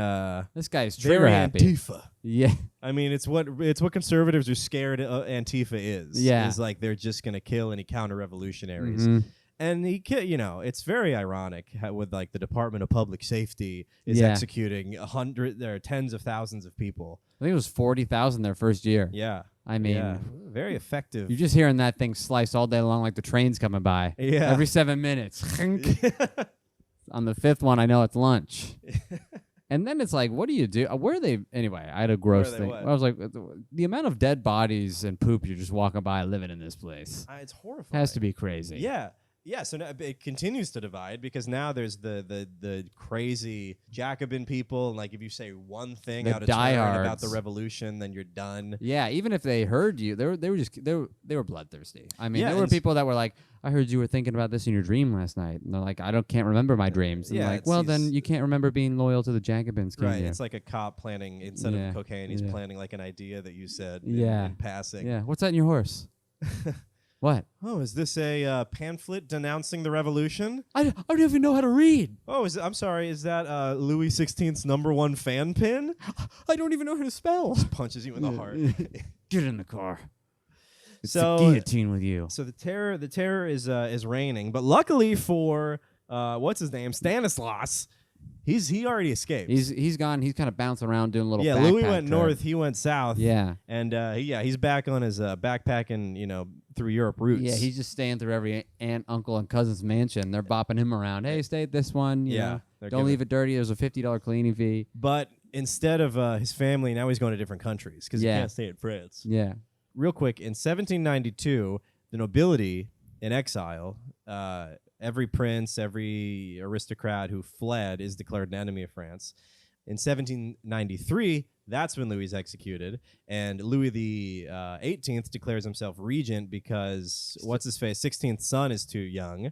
this guy's trigger very happy. Antifa. Yeah. I mean, it's what conservatives are scared Antifa is. Yeah. Is like they're just gonna kill any counter-revolutionaries. Mm-hmm. And it's very ironic how with like the Department of Public Safety is executing tens of thousands of people. I think it was 40,000 their first year. Yeah. I mean, very effective. You're just hearing that thing slice all day long like the train's coming by. Yeah. Every 7 minutes. On the fifth one, I know it's lunch. And then it's like, what do you do? Where are they? Anyway, I had a gross thing. I was like, the amount of dead bodies and poop you're just walking by living in this place. It's horrifying. Has to be crazy. Yeah. Yeah, so now it continues to divide because now there's the crazy Jacobin people, and like if you say one thing The out of turn diehards. about the revolution, then you're done. Yeah, even if they heard you, they were bloodthirsty. I mean, Yeah, there were and people that were like, "I heard you were thinking about this in your dream last night," and they're like, can't remember my dreams." And Yeah, like, well, then you can't remember being loyal to the Jacobins, can Right, you? it's like a cop planning instead Yeah, of cocaine, he's yeah. planning like an idea that you said Yeah. in passing. Yeah, what's that in your horse? What? Oh, is this a pamphlet denouncing the revolution? I don't even know how to read. Oh, I'm sorry. Is that Louis XVI's #1 fan pin? I don't even know how to spell. Punches you in the heart. Get in the car. It's So- the guillotine with you. So the terror is reigning, but luckily for what's his name, Stanislas, he already escaped. He's gone. He's kind of bouncing around doing a little. Yeah, backpack Louis went trip. north, he went south. Yeah. And he's back on his backpacking, through Europe routes. Yeah, he's just staying through every aunt, uncle, and cousin's mansion. They're bopping him around. Hey, stay at this one. You know. they're Don't giving- leave it dirty. There's a $50 cleaning fee. But instead of his family, now he's going to different countries because Yeah. he can't stay in France. Yeah. Real quick, in 1792, the nobility in exile, every prince, every aristocrat who fled is declared an enemy of France. In 1793, that's when Louis is executed, and Louis the 18th declares himself regent because what's his face, 16th son is too young.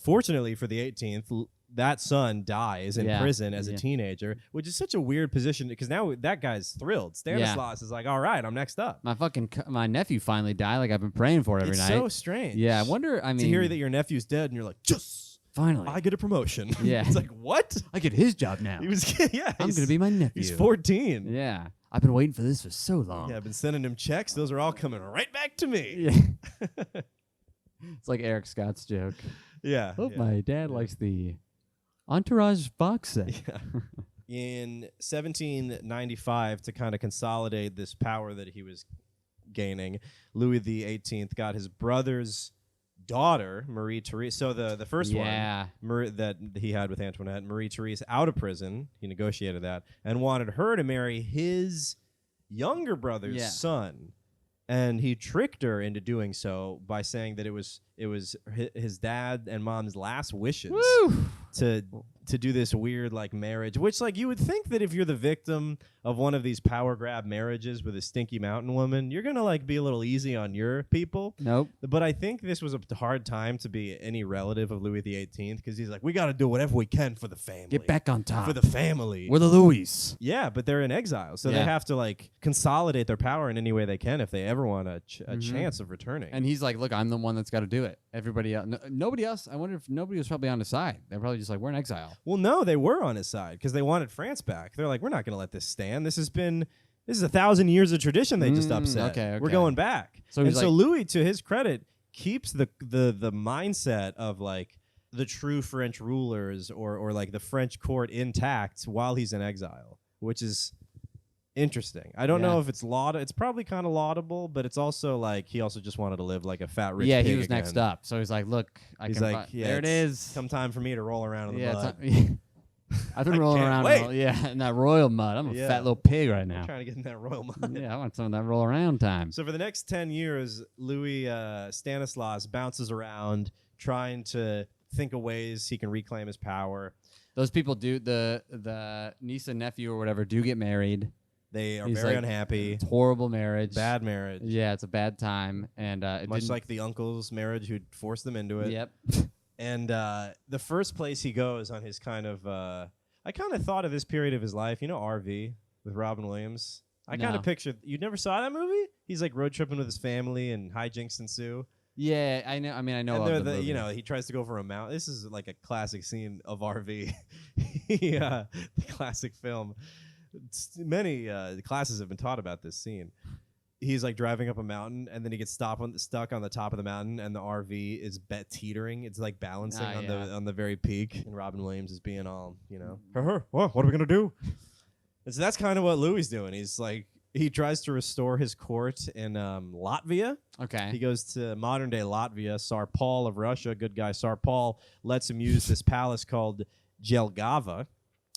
Fortunately for the 18th, that son dies in Yeah. prison as a Yeah. teenager, which is such a weird position because now that guy's thrilled. Stanislas is like, all right, I'm next up. My nephew finally died. Like I've been praying for every It's night. so strange. Yeah, I wonder. I mean, to hear that your nephew's dead and you're like, yes, finally, I get a promotion. Yeah. It's like, what? I get his job now. He was, yeah. I'm he's- gonna be my nephew. He's 14. Yeah, I've been waiting for this for so long. Yeah, I've been sending him checks. Those are all coming right back to me. Yeah. It's like Eric Scott's joke. Yeah. Oh, yeah. my dad likes the Entourage box set. Yeah. In 1795, to kind of consolidate this power that he was gaining, Louis XVIII got his brother's daughter, Marie Therese. So the first Yeah. one that he had with Antoinette, Marie Therese, out of prison. He negotiated that and wanted her to marry his younger brother's Yeah. son. And he tricked her into doing so by saying that it was his dad and mom's last wishes Woo! to do this weird like marriage, which like you would think that if you're the victim of one of these power grab marriages with a stinky mountain woman, you're gonna like be a little easy on your people. Nope. But I think this was a hard time to be any relative of Louis XVIII because he's like, we got to do whatever we can for the family. Get back on top. for the family. We're the Louis. Yeah, but they're in exile, so they Yeah. have to like consolidate their power in any way they can if they ever want a chance of returning. And he's like, look, I'm the one that's got to do it. Everybody else, nobody else. I wonder if nobody was probably on his side. They're probably just like, we're in exile. Well, no, they were on his side because they wanted France back. They're like, we're not going to let this stand. This is 1,000 years of tradition they just upset. okay. We're going back. So and he's so like- Louis, to his credit, keeps the mindset of like the true French rulers or like the French court intact while he's in exile, which is interesting. I don't Yeah. know if it's it's probably kind of laudable, but it's also like he also just wanted to live like a fat rich Yeah, pig he was again. next up. So he's like, look, He's like, yeah, there it it's is. Come time for me to roll around in the Yeah, mud. I've been I rolling can't around wait. in that royal mud. I'm a Yeah. fat little pig right I'm now. trying to get in that royal mud. Yeah, I want some of that roll around time. So for the next 10 years, Louis Stanislas bounces around trying to think of ways he can reclaim his power. Those people do the niece and nephew or whatever do get married. They are He's very like, unhappy. It's horrible marriage. Bad marriage. Yeah, it's a bad time, and it Much didn't- like the uncle's marriage who forced them into it. Yep. And the first place he goes on his kind of... I kind of thought of this period of his life. You know RV with Robin Williams? I kind No. of pictured... You never saw that movie? He's like road tripping with his family and hijinks ensue. Yeah, I know. I mean, I know. And of they're the movie. you know, he tries to go for a mountain. This is like a classic scene of RV. The classic film. Many classes have been taught about this scene. He's like driving up a mountain, and then he gets stuck on the top of the mountain, and the RV is teetering. It's like balancing on the very peak, and Robin Williams is being all, what are we gonna do? And so that's kind of what Louis is doing. He's like, he tries to restore his court in Latvia. Okay. He goes to modern day Latvia. Tsar Paul of Russia, good guy Tsar Paul, lets him use this palace called Jelgava.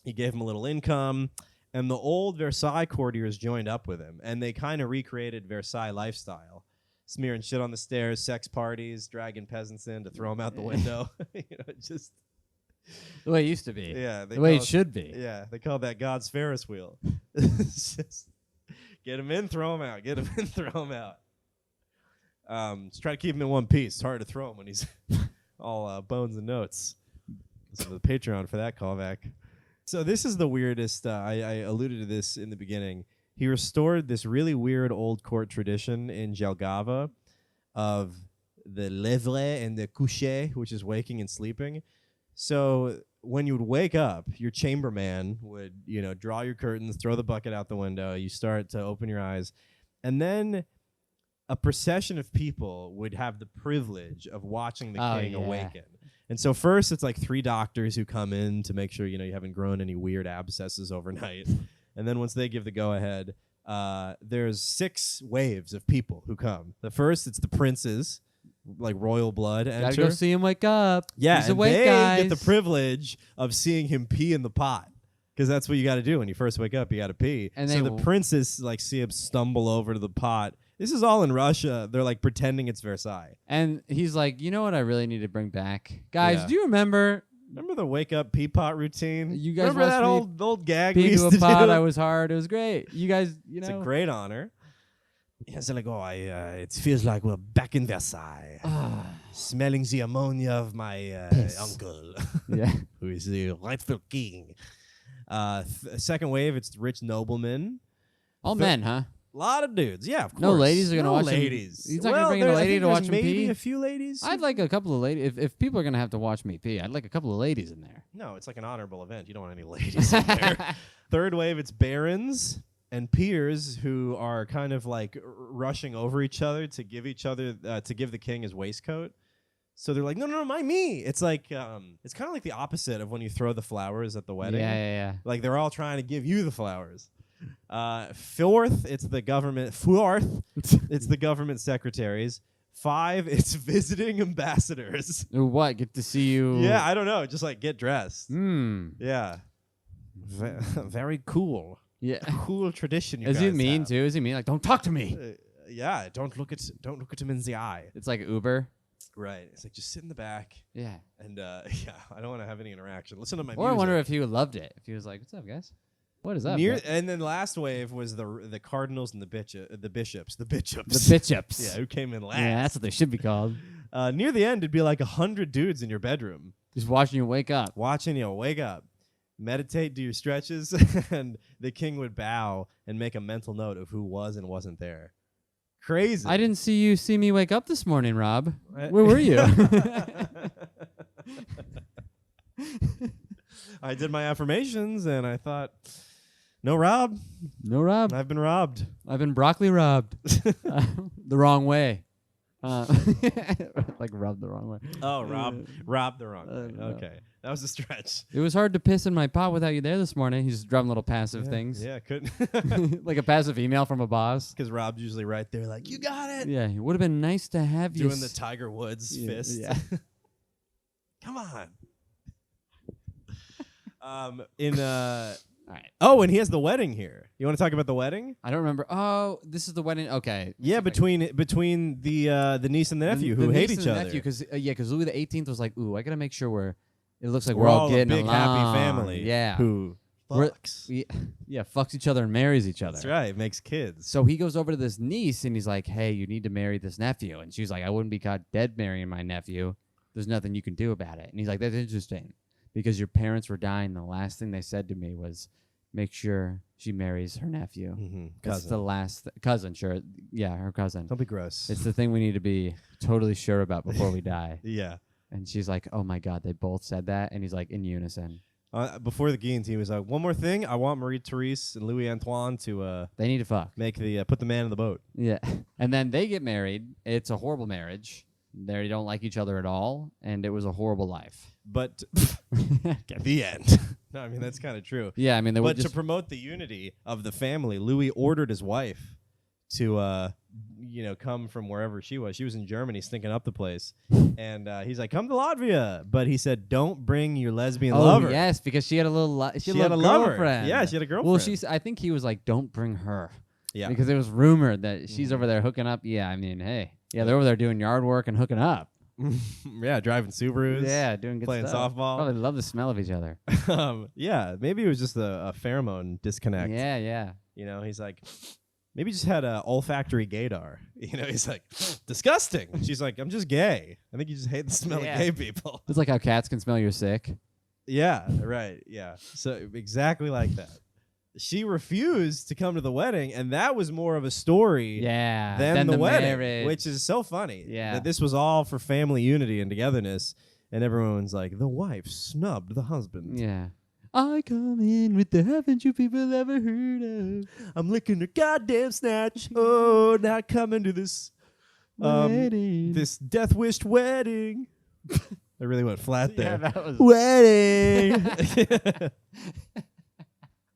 He gave him a little income. And the old Versailles courtiers joined up with him, and they kind of recreated Versailles lifestyle. smearing shit on the stairs, sex parties, dragging peasants in to throw them out the window. Just The way it used to be. yeah, The way it should be. Yeah, they call that God's Ferris wheel. It's just get him in, throw him out. Get him in, throw him out. Just try to keep him in one piece. It's hard to throw him when he's all bones and notes. Listen to the Patreon for that callback. So this is the weirdest. I alluded to this in the beginning. He restored this really weird old court tradition in Jelgava of the lèvre and the coucher, which is waking and sleeping. So when you would wake up, your chamberman would, draw your curtains, throw the bucket out the window. You start to open your eyes. And then a procession of people would have the privilege of watching the king awaken. And so first it's like 3 doctors who come in to make sure, you haven't grown any weird abscesses overnight. And then once they give the go-ahead, there's 6 waves of people who come. The first, it's the princes, like royal blood enter. Gotta go see him wake up. Yeah, He's and awake, they guys. get the privilege of seeing him pee in the pot. Because that's what you got to do when you first wake up. You got to pee. And so the princes see him stumble over to the pot. This is all in Russia. They're like pretending it's Versailles. And he's like, you know what I really need to bring back? Guys, Yeah. do you remember the wake up pee pot routine? You guys remember that watched me old gag we pee used into a to pot? do? I was hard. It was great. You guys, It's a great honor. Yeah, so like, it feels like we're back in Versailles. Smelling the ammonia of my uncle, Yeah. who is the rightful king. Second wave, it's rich noblemen. All men, huh? A lot of dudes, yeah, of course. No ladies are gonna no watch him- ladies. He's not gonna bring in a I lady think to watch there's him maybe pee? a few ladies. I'd like a couple of ladies. If people are going to have to watch me pee, I'd like a couple of ladies in there. No, it's like an honorable event. You don't want any ladies in there. Third wave, it's barons and peers who are kind of like rushing over each other to give the king his waistcoat. So they're like, no, me. It's like it's kind of like the opposite of when you throw the flowers at the wedding. Yeah. Like they're all trying to give you the flowers. Fourth, it's the government. It's the government secretaries. 5, it's visiting ambassadors. What? Get to see you? Yeah, I don't know. Just like get dressed. Yeah. Very cool. Yeah. Cool tradition. Is he mean too? Is he mean? Like, don't talk to me. Yeah. Don't look at him in the eye. It's like Uber. Right. It's like just sit in the back. Yeah. And I don't want to have any interaction. Listen to my Or I music. wonder if he would loved it. If he was like, "What's up, guys? What is up?" And then last wave was the cardinals and the bishops. The bitchups. Yeah, who came in last. Yeah, that's what they should be called. Near the end, it'd be like 100 dudes in your bedroom Just watching you wake up. watching you wake up, meditate, do your stretches, and the king would bow and make a mental note of who was and wasn't there. Crazy. I didn't see me wake up this morning, Rob. Where were you? I did my affirmations, and I thought, no, Rob. No, Rob. I've been robbed. I've been broccoli robbed. The wrong way. Like rubbed the wrong way. Oh, robbed the wrong way. No. Okay. That was a stretch. It was hard to piss in my pot without you there this morning. He's just dropping little passive things. Yeah, couldn't. Like a passive email from a boss. Because Rob's usually right there like, you got it. Yeah, it would have been nice to have you. Doing the Tiger Woods fist. Yeah. Come on. All right. Oh, and he has the wedding here. You want to talk about the wedding? I don't remember. Oh, this is the wedding. Okay. Yeah, between the niece and the nephew who hate each other. Because Louis XVIII was like, ooh, I gotta make sure it looks like We're we're all all a getting big along. happy family. Yeah. Who We're- fucks. Yeah, fucks each other and marries each other. That's right. Makes kids. So he goes over to this niece and he's like, hey, you need to marry this nephew. And she's like, I wouldn't be caught dead marrying my nephew. There's nothing you can do about it. And he's like, that's interesting. Because your parents were dying. The last thing they said to me was, make sure she marries her nephew. Mm-hmm. That's the last cousin, sure. Yeah, her cousin. Don't be gross. It's the thing we need to be totally sure about before we die. Yeah. And she's like, oh my God, they both said that. And he's like, in unison. Before the guillotine, he was like, one more thing. I want Marie Therese and Louis Antoine to They need to fuck. make put the man in the boat. Yeah. And then they get married. It's a horrible marriage. They don't like each other at all. And it was a horrible life. But the end. No, I mean, that's kind of true. Yeah, I mean, they were But to just... promote the unity of the family, Louis ordered his wife to, come from wherever she was. She was in Germany, stinking up the place. And he's like, come to Latvia. But he said, don't bring your lesbian lover. Oh, yes, because she had a little... She had a lover. girlfriend. Yeah, she had a girlfriend. Well, I think he was like, don't bring her. Yeah. Because it was rumored that she's over there hooking up. Yeah, I mean, hey. Yeah, they're over there doing yard work and hooking up. Yeah, driving Subarus. Yeah, doing good playing stuff. softball. Probably love the smell of each other. Yeah, maybe it was just a pheromone disconnect. Yeah. You know, he's like, maybe he just had a olfactory gaydar. You know, he's like, disgusting. And she's like, I'm just gay. I think you just hate the smell of gay people. It's like how cats can smell you're sick. Yeah, right. Yeah. So exactly like that. She refused to come to the wedding, and that was more of a story than the wedding, marriage. which is so funny. Yeah. That this was all for family unity and togetherness, and everyone's like, the wife snubbed the husband. Yeah. I come in with the haven't you people ever heard of? I'm licking her goddamn snatch. Oh, not coming to this Wedding. this death-wished wedding. I really went flat there. Yeah, that was Wedding.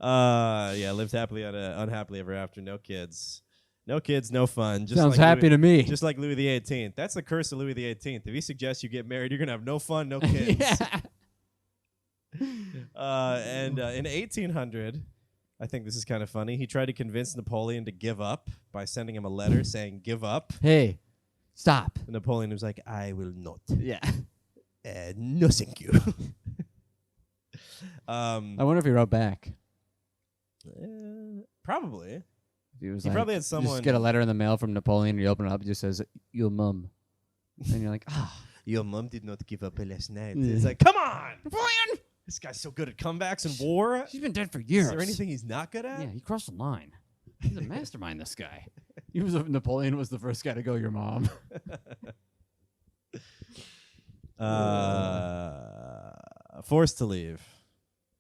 Yeah, lived happily unhappily ever after. No kids. No kids, no fun. Just sounds like happy to me. Just like Louis XVIII. That's the curse of Louis XVIII. If he suggests you get married, you're going to have no fun, no kids. Yeah. And in 1800, I think this is kind of funny, he tried to convince Napoleon to give up by sending him a letter saying, give up. Hey, stop. And Napoleon was like, I will not. Yeah. No, thank you. I wonder if he wrote back. Probably. He was He like, probably had you someone. just get a letter in the mail from Napoleon, and you open it up, it just says, your mum. And you're like, ah. Your mom did not give up last night. Yeah. It's like, come on! Napoleon! This guy's so good at comebacks and war. She's been dead for years. Is there anything he's not good at? Yeah, he crossed the line. He's a mastermind, this guy. Napoleon was the first guy to go, your mom. Forced to leave.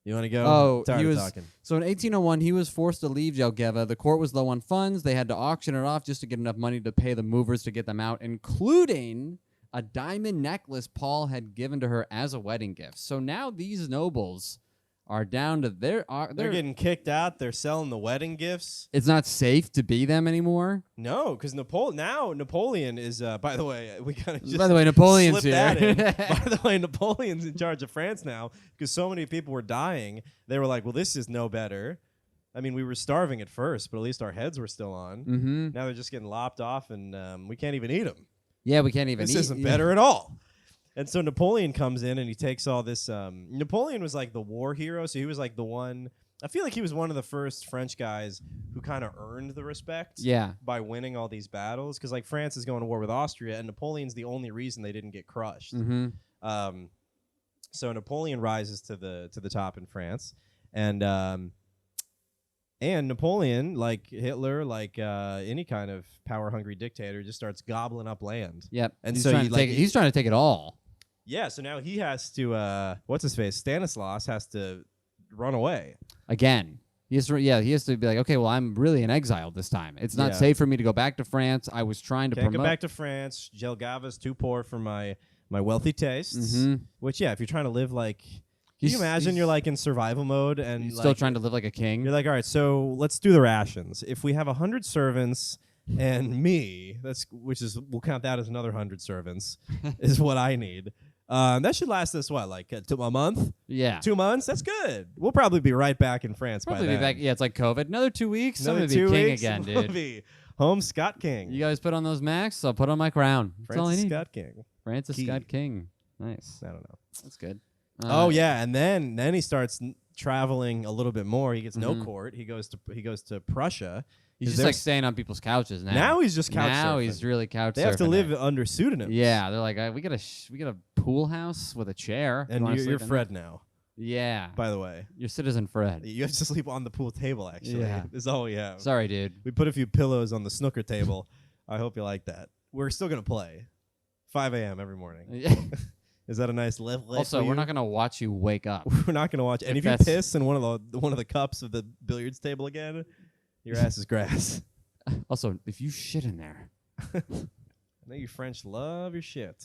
You want to go? Oh, Tired he of was. talking. So in 1801, he was forced to leave Jelgava. The court was low on funds. They had to auction it off just to get enough money to pay the movers to get them out, including a diamond necklace Paul had given to her as a wedding gift. So now these nobles are down to They're getting kicked out. They're selling the wedding gifts. It's not safe to be them anymore. No, because Napoleon is. By the way, we kind of just. By the way, Napoleon's slip that here. in. By the way, Napoleon's in charge of France now because so many people were dying. They were like, "Well, this is no better." I mean, we were starving at first, but at least our heads were still on. Mm-hmm. Now they're just getting lopped off, and we can't even eat them. Yeah, we can't even. This isn't better at all. And so Napoleon comes in and he takes all this. Napoleon was like the war hero, so he was like the one. I feel like he was one of the first French guys who kind of earned the respect. Yeah. By winning all these battles, because like France is going to war with Austria, and Napoleon's the only reason they didn't get crushed. Mm-hmm. So Napoleon rises to the top in France, and Napoleon, like Hitler, like any kind of power-hungry dictator, just starts gobbling up land. Yep. And he's so he's trying to take it all. Yeah, so now he has to, what's his face? Stanislas has to run away. Again. He has to be like, okay, well, I'm really in exile this time. It's not safe for me to go back to France. I was trying to Can't promote. go back to France. Jelgava's too poor for my wealthy tastes. Mm-hmm. Which, yeah, if you're trying to live like... Can you imagine you're like in survival mode and he's like, still trying to live like a king? You're like, all right, so let's do the rations. If we have 100 servants and me, we'll count that as another 100 servants, is what I need. That should last us what, like a month? Yeah, 2 months. That's good. We'll probably be right back in France by then. Be back. Yeah, it's like COVID. Another 2 weeks. Another I'm 2 gonna be king weeks, again, we'll dude. be home Scott King. You guys put on those masks. I'll put on my crown. That's all I Francis need. Scott King. Francis Key. Scott King. Nice. I don't know. That's good. Oh yeah, and then he starts traveling a little bit more. He gets Mm-hmm. no court. He goes to Prussia. He's just like staying on people's couches now. Now he's just couch Now surfing. he's really couch surfing. They have to live it. under pseudonyms. Yeah, they're like, we got a pool house with a chair. And You you're Fred now, Yeah. by the way. You're Citizen Fred. You have to sleep on the pool table, actually. Yeah. Is all we have. Sorry, dude. We put a few pillows on the snooker table. I hope you like that. We're still going to play. 5 a.m. every morning. Is that a nice lift? Also, we're not going to watch you wake up. We're not going to watch. And if you piss in one of the cups of the billiards table again, your ass is grass. Also, if you shit in there. I know you French love your shit.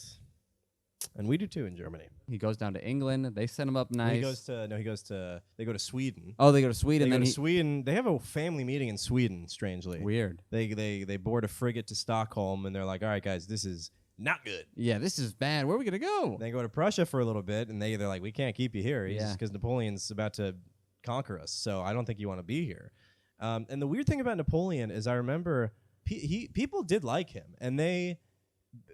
And we do too in Germany. He goes down to England. They set him up nice. They go to Sweden. Oh, they go to Sweden. They go to Sweden. They have a family meeting in Sweden, strangely. Weird. They board a frigate to Stockholm, and they're like, all right, guys, this is not good. Yeah, this is bad. Where are we going to go? They go to Prussia for a little bit, and they're like, we can't keep you here. Because Napoleon's about to conquer us, so I don't think you want to be here. And the weird thing about Napoleon is I remember people did like him, and they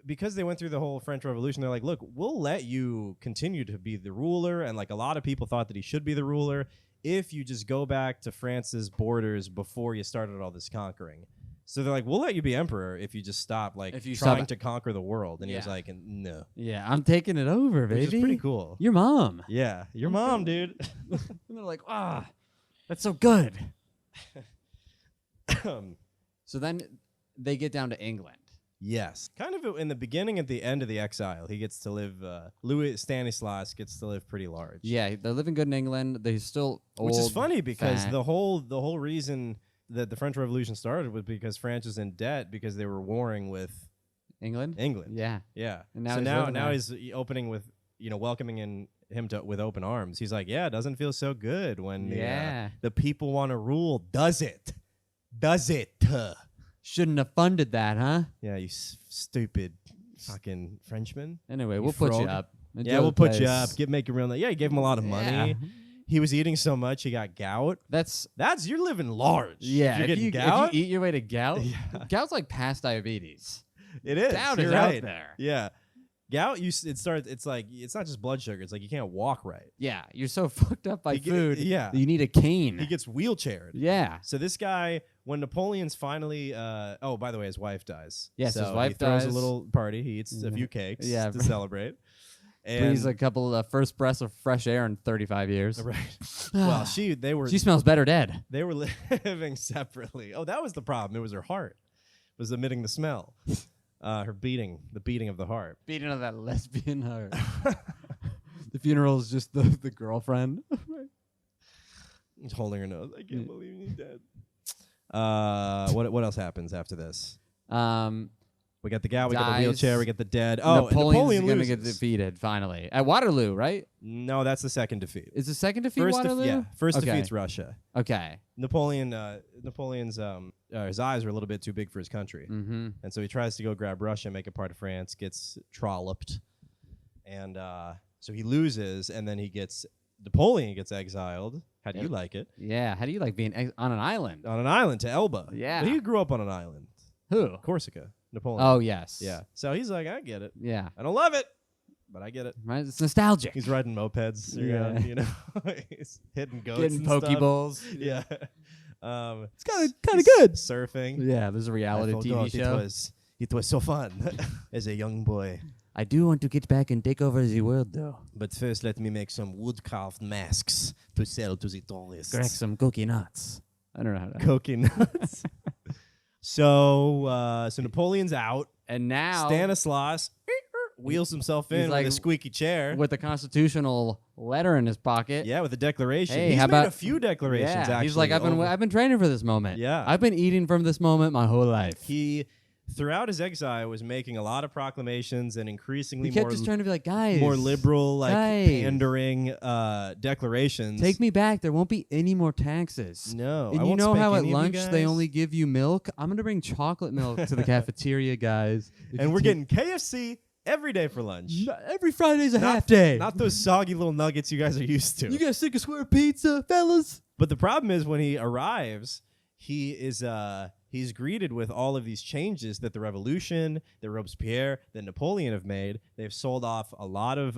because they went through the whole French Revolution, they're like, look, we'll let you continue to be the ruler. And like a lot of people thought that he should be the ruler if you just go back to France's borders before you started all this conquering. So they're like, we'll let you be emperor if you just stop trying to conquer the world. And he was like, no. Yeah, I'm taking it over, baby. Which is pretty cool. Your mom. Yeah, your mom, dude. And they're like, that's so good. So then they get down to England. Yes. Kind of in the beginning, at the end of the exile, he gets to live, Louis Stanislas gets to live pretty large. Yeah, they're living good in England. They're still old. Which is funny because fat. the whole reason that the French Revolution started was because France was in debt because they were warring with England. Yeah. And now he's opening with, welcoming him with open arms. He's like, yeah, it doesn't feel so good when the people want to rule. Does it? Shouldn't have funded that, huh? Yeah, you stupid fucking Frenchman. Anyway, we'll put you up. Yeah, we'll put you up. Make it real. Yeah, he gave him a lot of money. Yeah. He was eating so much, he got gout. That's you're living large. Yeah, if you're getting gout. If you eat your way to gout, gout's like past diabetes. It is. Gout you're is right. out there. Yeah. Gout, it's like it's not just blood sugar. It's like you can't walk right. Yeah, you're so fucked up by food. Yeah, you need a cane. He gets wheelchaired. Yeah. So this guy, when Napoleon's finally, by the way, his wife dies. Yes, so his wife he throws dies. a little party. He eats a few cakes to celebrate. And breathes a couple of first breaths of fresh air in 35 years. Right. Well, she smells better dead. They were living separately. Oh, that was the problem. It was her heart was emitting the smell. The beating of the heart. Beating of that lesbian heart. The funeral is just the girlfriend. He's holding her nose. I can't believe he's dead. What else happens after this? We got the guy, we got the wheelchair, we got the dead. Oh, Napoleon's going to loses. get defeated finally. At Waterloo, right? No, that's the second defeat. Is the second defeat Waterloo? First defeat's Russia. Okay. Napoleon's his eyes are a little bit too big for his country. Mm-hmm. And so he tries to go grab Russia, make it part of France, gets trolloped. And so he loses, and then Napoleon gets exiled. How do you like it? Yeah, how do you like being on an island? On an island to Elba. Yeah. But he grew up on an island. Who? Corsica. Napoleon. Oh, yes. Yeah. So he's like, I get it. Yeah. I don't love it, but I get it. Right? It's nostalgic. He's riding mopeds. He's hitting goats. Getting and pokeballs. Yeah. It's kind of good. Surfing. Yeah, there's a reality TV show. It was so fun as a young boy. I do want to get back and take over the world, though. But first, let me make some wood-carved masks to sell to the tourists. Crack some cookie nuts. I don't know how to. Cookie nuts. So Napoleon's out, and now Stanislas wheels himself in with a squeaky chair, with a constitutional letter in his pocket. Yeah, with a declaration. Hey, he's how made about a few declarations. Yeah, actually, he's like, I've been training for this moment. Yeah, I've been eating from this moment my whole life. He, throughout his exile, was making a lot of proclamations and increasingly he kept just trying to be like, guys, more liberal, pandering declarations. Take me back. There won't be any more taxes. No, and you know how at lunch they only give you milk? I'm gonna bring chocolate milk to the cafeteria, guys. And we're getting KFC every day for lunch. Every Friday's a half day. Not those soggy little nuggets you guys are used to. You guys think a square pizza, fellas? But the problem is when he arrives, he is he's greeted with all of these changes that the Revolution, that Robespierre, that Napoleon have made. They've sold off a lot of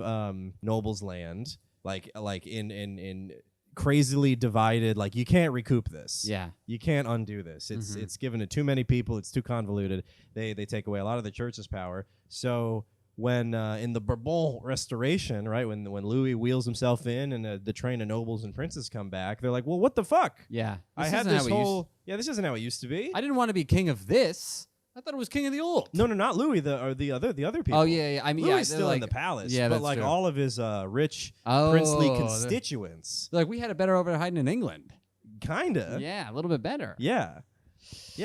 nobles' land, like in crazily divided. Like, you can't recoup this. Yeah, you can't undo this. It's given to too many people. It's too convoluted. They take away a lot of the church's power. So when in the Bourbon Restoration, right, when Louis wheels himself in and the train of nobles and princes come back, they're like, well, what the fuck? Yeah, I had this whole this isn't how it used to be. I didn't want to be king of this. I thought it was king of the old. No, not Louis. The other people. Oh yeah. I mean, Louis still in the palace. Yeah, but like true. all of his rich princely constituents. Like, we had it better over hiding in England. Kinda. Yeah, a little bit better. Yeah.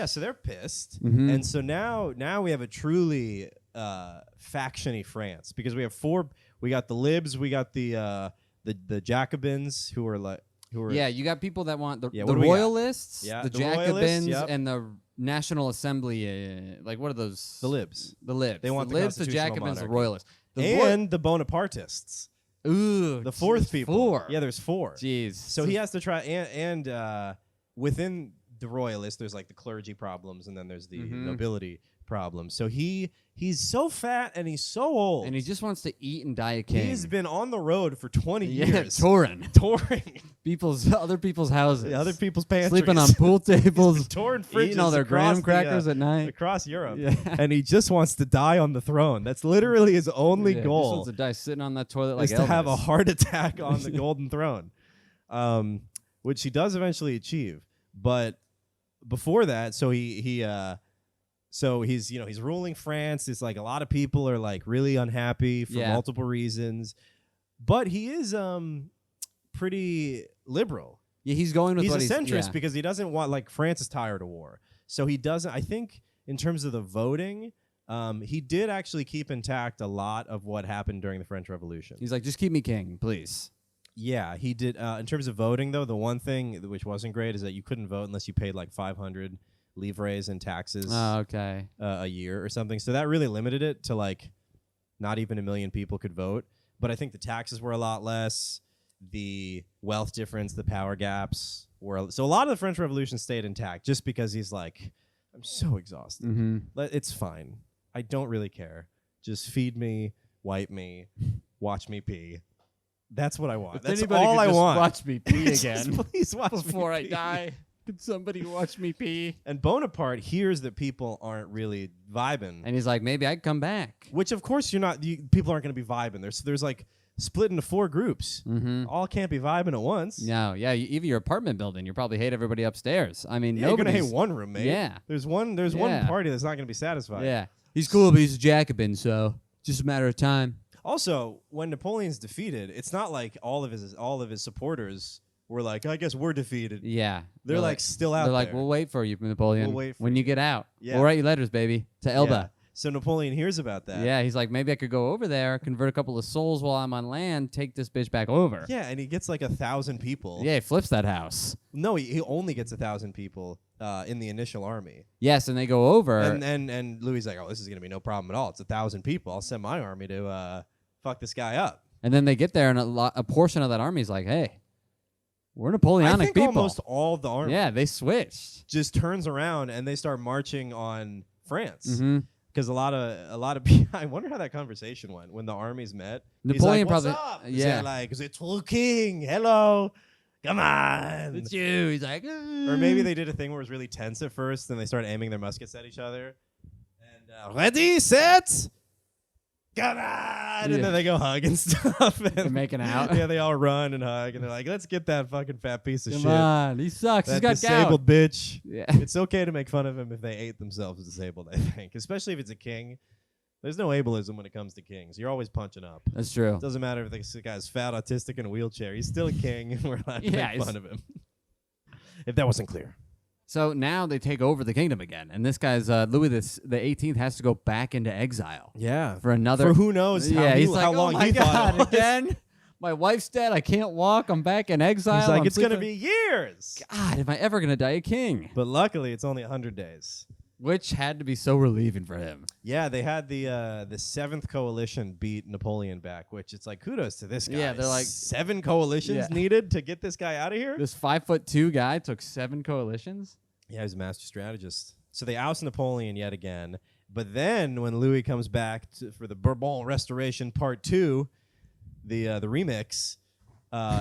So they're pissed, and so now we have a truly faction-y France, because we have we got the libs, we got the Jacobins who are you got people that want the royalists, the Jacobins, and the National Assembly. Like, what are those? The libs. They want the libs, the Jacobins, the royalists, and the Bonapartists. Ooh, the fourth people. 4. Yeah, there's 4. Jeez. So he has to try and within the royalists. There's like the clergy problems, and then there's the nobility problem. So he's so fat and he's so old, and he just wants to eat and die a king. He's been on the road for 20 years, touring other people's houses, other people's pantries, sleeping on pool tables, touring fridges, eating all their graham crackers at night across Europe, and he just wants to die on the throne. That's literally his only goal. He just wants to die sitting on that toilet like is to have a heart attack on the golden throne, which he does eventually achieve. But before that, so he's he's ruling France. It's like a lot of people are like really unhappy for multiple reasons, but he is pretty liberal. Yeah, he's going with he's a centrist because he doesn't want, like, France is tired of war, so he doesn't. I think in terms of the voting, he did actually keep intact a lot of what happened during the French Revolution. He's like, just keep me king, please. Yeah, he did. In terms of voting, though, the one thing which wasn't great is that you couldn't vote unless you paid like 500 livres in taxes a year or something. So that really limited it to like not even 1 million people could vote. But I think the taxes were a lot less. The wealth difference, the power gaps were. So a lot of the French Revolution stayed intact just because he's like, I'm so exhausted. It's fine. I don't really care. Just feed me, wipe me, watch me pee. That's what I want. That's all I want. Watch me pee again. Please watch before me I pee. die. Could somebody watch me pee? And Bonaparte hears that people aren't really vibing, and he's like, maybe I can come back. Which, of course, you're not. People aren't going to be vibing. There's like split into 4 groups. All can't be vibing at once. No, yeah. Even your apartment building, you probably hate everybody upstairs. I mean, you're gonna hate one roommate. Yeah. There's one party that's not gonna be satisfied. Yeah. He's cool, but he's a Jacobin, so just a matter of time. Also, when Napoleon's defeated, it's not like all of his supporters were like, I guess we're defeated. Yeah. They're like still out there. They're like, we'll wait for you, Napoleon. We'll wait for when you get out. Yeah. We'll write you letters, baby, to Elba. Yeah. So Napoleon hears about that. Yeah, he's like, maybe I could go over there, convert a couple of souls while I'm on land, take this bitch back over. Yeah, and he gets like 1,000 people. Yeah, he flips that house. No, he only gets 1,000 people in the initial army. Yes, and they go over. And Louis is like, oh, this is going to be no problem at all. It's 1,000 people. I'll send my army to fuck this guy up. And then they get there, and a portion of that army is like, hey, we're Napoleonic people. Almost all of the army. Yeah, they switched. Just turns around and they start marching on France. Mm-hmm. Because a lot of people, I wonder how that conversation went when the armies met. Napoleon he's like, probably, what's up? Yeah, like, is it the king? Hello, come on, it's you. He's like, or maybe they did a thing where it was really tense at first, and they started aiming their muskets at each other. And ready, set, come on, and then they go hug and stuff. And they're making out. Yeah, they all run and hug, and they're like, let's get that fucking fat piece of shit. Come on, he sucks. That He's got disabled gout. bitch. Yeah. It's okay to make fun of him if they ate themselves disabled, I think. Especially if it's a king. There's no ableism when it comes to kings. You're always punching up. That's true. It doesn't matter if this guy's fat, autistic, in a wheelchair. He's still a king, and we're allowed to make fun of him. If that wasn't clear. So now they take over the kingdom again, and this guy's Louis the 18th has to go back into exile. Yeah, for another. For who knows? He's like, how long oh my he God, thought it was. again. My wife's dead. I can't walk. I'm back in exile. He's like, I'm it's gonna sleeping. be years. God, am I ever gonna die a king? But luckily, it's only 100 days. Which had to be so relieving for him. Yeah, they had the 7th coalition beat Napoleon back, which it's like, kudos to this guy. Yeah, they're like 7 coalitions needed to get this guy out of here. This 5'2" guy took 7 coalitions. Yeah, he's a master strategist. So they oust Napoleon yet again. But then when Louis comes back for the Bourbon Restoration Part 2, the remix,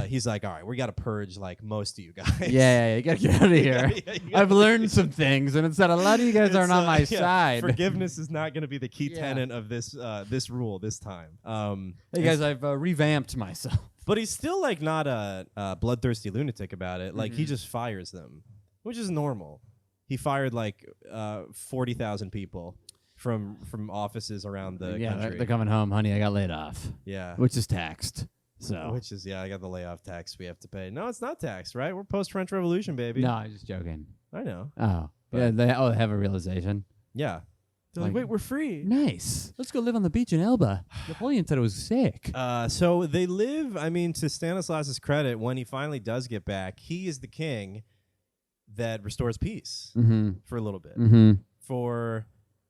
he's like, all right, we got to purge like most of you guys. Yeah, you got to get out of here. I've learned some things, and it's that a lot of you guys aren't on my side. Forgiveness is not going to be the key tenet of this rule this time. Hey guys, I've revamped myself. But he's still like not a bloodthirsty lunatic about it. Like he just fires them, which is normal. He fired like 40,000 people from offices around the country. Yeah, they're coming home, honey. I got laid off. Yeah, which is taxed. So which is I got the layoff tax we have to pay. No, it's not taxed, right? We're post French Revolution, baby. No, I'm just joking. I know. Oh, yeah. They have a realization. Yeah. They're like, wait, we're free. Nice. Let's go live on the beach in Elba. Napoleon said it was sick. So they live. I mean, to Stanislas's credit, when he finally does get back, he is the king that restores peace for a little bit. For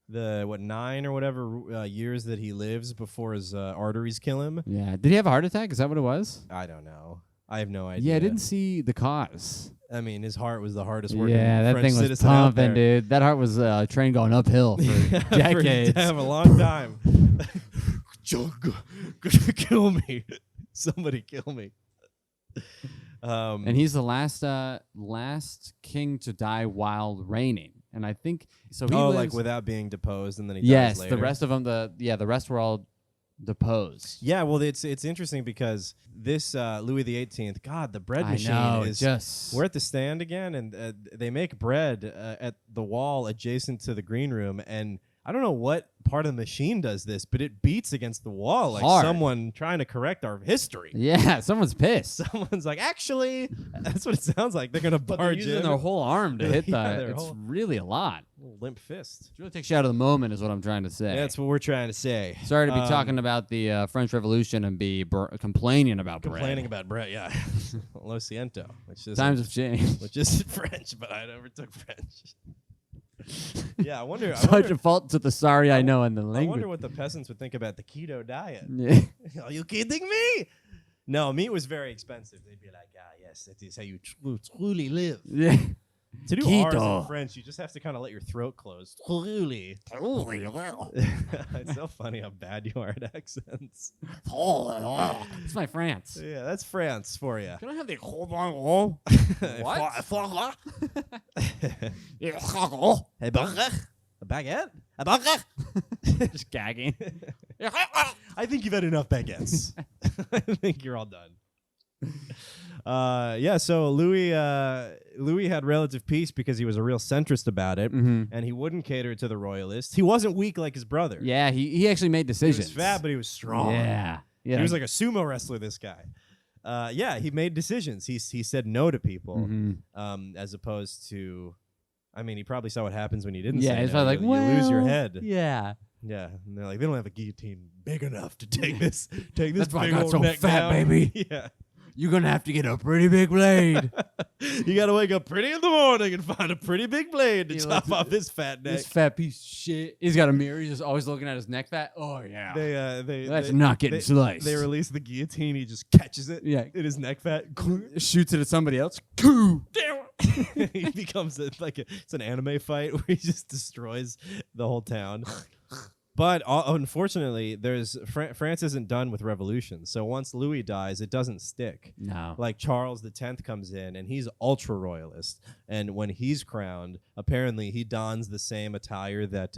the 9 or whatever years that he lives before his arteries kill him. Yeah. Did he have a heart attack? Is that what it was? I don't know. I have no idea. Yeah, I didn't see the cause. I mean, his heart was the hardest working Yeah, that French thing was citizen out pumping, there. dude. That heart was a train going uphill for decades. For have a long time. Kill me. Somebody kill me. And he's the last king to die while reigning. And I think so. He lives, like without being deposed, and then he dies yes, later. the rest of them, the rest were all deposed. Yeah, well, it's interesting because this Louis XVIII, God, the bread machine is just. We're at the stand again, and they make bread at the wall adjacent to the green room, and I don't know what part of the machine does this, but it beats against the wall like Hard. someone trying to correct our history. Yeah, someone's pissed. Someone's like, actually, that's what it sounds like. They're gonna But they're barge using in. their whole arm to hit Yeah, that. their It's whole- really a lot. Little limp fist. It really takes you out of the moment, is what I'm trying to say. That's what we're trying to say. Sorry to be talking about the French Revolution and be complaining about Complaining bread. about bread, yeah. Lo siento, which is Times have changed. which is French, but I never took French. Yeah, I wonder. Such a fault to the sorry I know in the I language. wonder what the peasants would think about the keto diet. Yeah. Are you kidding me? No, meat was very expensive. They'd be like, yes, that is how you truly live. Yeah. To do R's Keto. in French, you just have to kind of let your throat close. Truly. It's so funny how bad you are at accents. It's my France. Yeah, that's France for you. Can I have the what? Hey, a baguette? A baguette? Just gagging. I think you've had enough baguettes. I think you're all done. Yeah, so Louis had relative peace because he was a real centrist about it, and he wouldn't cater to the royalists. He wasn't weak like his brother. Yeah, he actually made He decisions. was fat, but he was strong. Yeah. He was like a sumo wrestler, this guy. Yeah, he made decisions. He said no to people, as opposed to, I mean, he probably saw what happens when you didn't say he's no. probably like, you lose your well, head. Yeah. Yeah, and they're like, they don't have a guillotine big enough to take this That's why I big got old so neck fat, down. baby. Yeah. You're going to have to get a pretty big blade. You got to wake up pretty in the morning and find a pretty big blade to He chop looks- off his fat neck. This fat piece of shit. He's got a mirror. He's just always looking at his neck fat. Oh, yeah. That's not getting sliced. They release the guillotine. He just catches it Yeah. in his neck fat. Shoots it at somebody else. He becomes it's an anime fight where he just destroys the whole town. But unfortunately, France isn't done with revolutions. So once Louis dies, it doesn't stick. No. Like Charles X comes in, and he's ultra royalist. And when he's crowned, apparently he dons the same attire that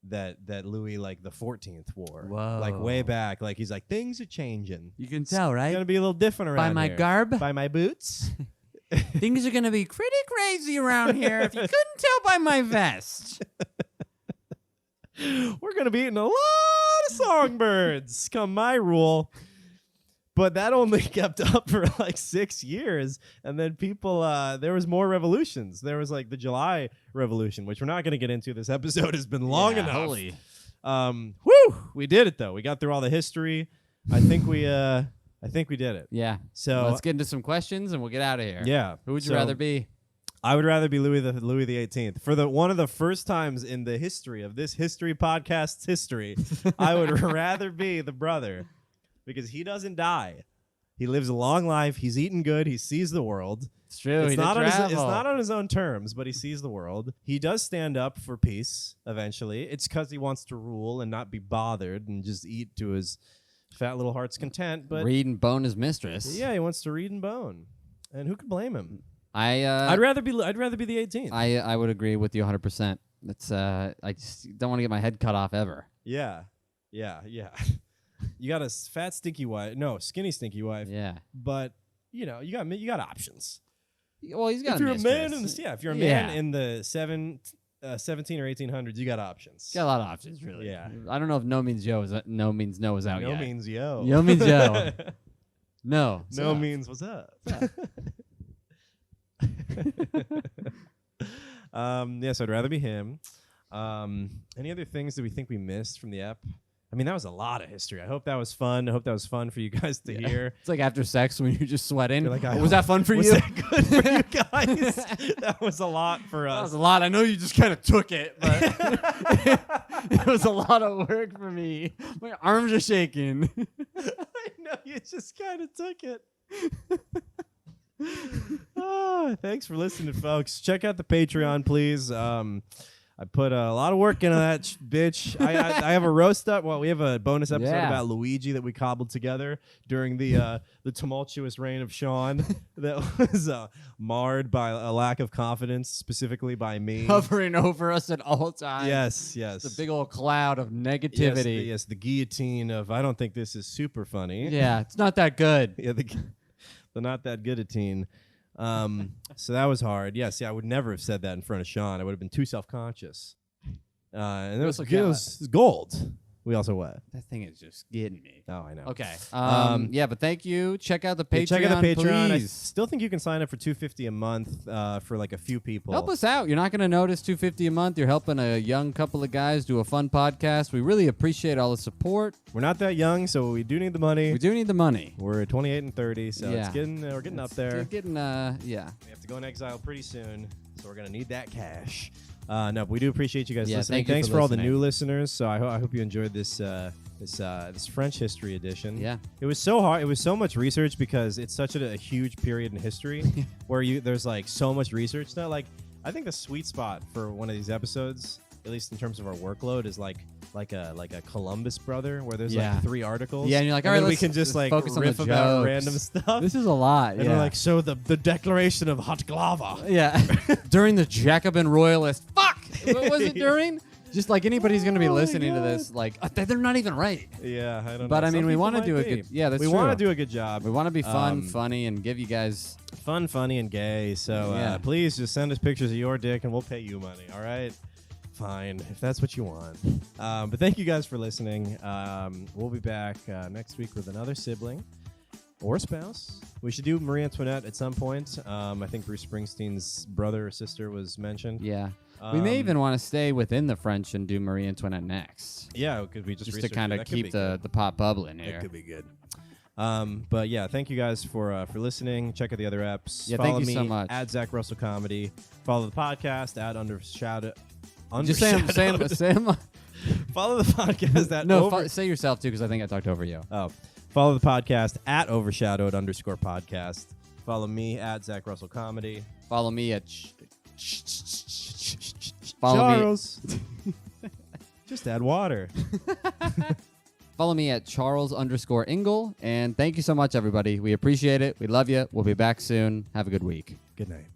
Louis the 14th wore. Whoa. Like way back. Like he's like, things are changing. You can tell, right? It's gonna be a little different around By my here. garb? By my boots. Things are going to be pretty crazy around here if you couldn't tell by my vest. We're gonna be eating a lot of songbirds. Come my rule. But that only kept up for 6 years, and then people there was more revolutions. There was the July Revolution, which we're not going to get into. This episode has been long enough. Holy. We did it though. We got through all the history. I think we did it. Yeah. So let's get into some questions and we'll get out of here. Yeah. Who would you rather be? I would rather be Louis XVIII. For one of the first times in the history of this history podcast's history, I would rather be the brother because he doesn't die. He lives a long life. He's eating good. He sees the world. It's true. It's he not, did on his, travel. it's not on his own terms, but he sees the world. He does stand up for peace eventually. It's because he wants to rule and not be bothered and just eat to his fat little heart's content. But Read and bone his mistress. yeah, he wants to read and bone. And who could blame him? I'd rather be the 18th. I would agree with you 100%. It's I just don't want to get my head cut off ever. Yeah. You got a fat stinky wife. No, skinny stinky wife. Yeah. But you got options. Well, he's got If you're a a man Yeah. in the 17 or 1800s, you got options. Got a lot of options, really. Yeah. I don't know if no means no is out No yet. means yo. Yo means yo. No. No means what's up. Yeah, so I'd rather be him. Any other things that we think we missed from the ep? I mean, that was a lot of history. I hope that was fun. I hope that was fun for you guys to hear. It's like after sex when you're just sweating. You're like, was that fun for Was you? that good for you guys? That was a lot for That us. was a lot. I know you just kind of took it, but it was a lot of work for me. My arms are shaking. I know, you just kind of took it. Thanks for listening, folks. Check out the Patreon, please. I put a lot of work into that bitch. I have a roast up. Well, we have a bonus episode about Luigi that we cobbled together during the tumultuous reign of Sean that was marred by a lack of confidence, specifically by me. Hovering over us at all times. Yes. It's a big old cloud of negativity. Yes, the guillotine of, I don't think this is super funny. Yeah, it's not that good. Yeah, the not that good a teen. So that was hard. Yes, I would never have said that in front of Sean. I would have been too self-conscious. And it was gold. We also what? That thing is just getting me. Oh, I know. Okay. But thank you. Check out the Patreon. Check out the Patreon. I please. still think you can sign up for $250 a month for like a few people. Help us out. You're not going to notice $250 a month. You're helping a young couple of guys do a fun podcast. We really appreciate all the support. We're not that young, so we do need the money. We do need the money. We're 28 and 30, so it's getting we're getting up there. We have to go in exile pretty soon, so we're gonna need that cash. No, but we do appreciate you guys listening. Thanks for all the new listeners. So I hope you enjoyed this French history edition. Yeah, it was so hard. It was so much research because it's such a huge period in history where there's like so much research. Now, like I think the sweet spot for one of these episodes, at least in terms of our workload, is like a Columbus brother where there's like 3 articles. Yeah, and you're like, all right, we can just like focus riff on the about jokes. random stuff. This is a lot. And we're like, so the Declaration of Hot Glava. Yeah, during the Jacobin Royalist. Fuck, what was it during? Just like anybody's going to be listening to this, like they're not even right. Yeah, I don't know. But I mean, we want to do a be. good. Yeah, that's we true. want to do a good job. We want to be fun, funny, and give you guys fun, funny, and gay. So please just send us pictures of your dick, and we'll pay you money. All right. Fine, if that's what you want. But thank you guys for listening. We'll be back next week with another sibling or spouse. We should do Marie Antoinette at some point. I think Bruce Springsteen's brother or sister was mentioned. Yeah. We may even want to stay within the French and do Marie Antoinette next. Yeah, because we just to kind of keep the pot bubbling here. It could be good. But yeah, thank you guys for listening. Check out the other apps. Yeah, Follow thank you me so much. At Zach Russell Comedy. Follow the podcast at Undershadowed. Just say him. Follow the podcast at say yourself too, because I think I talked over you. Oh, follow the podcast at Overshadowed_podcast. Follow me at Zach Russell Comedy. Follow me at Charles. Just add water. Follow me at Charles_Engle. And thank you so much, everybody. We appreciate it. We love you. We'll be back soon. Have a good week. Good night.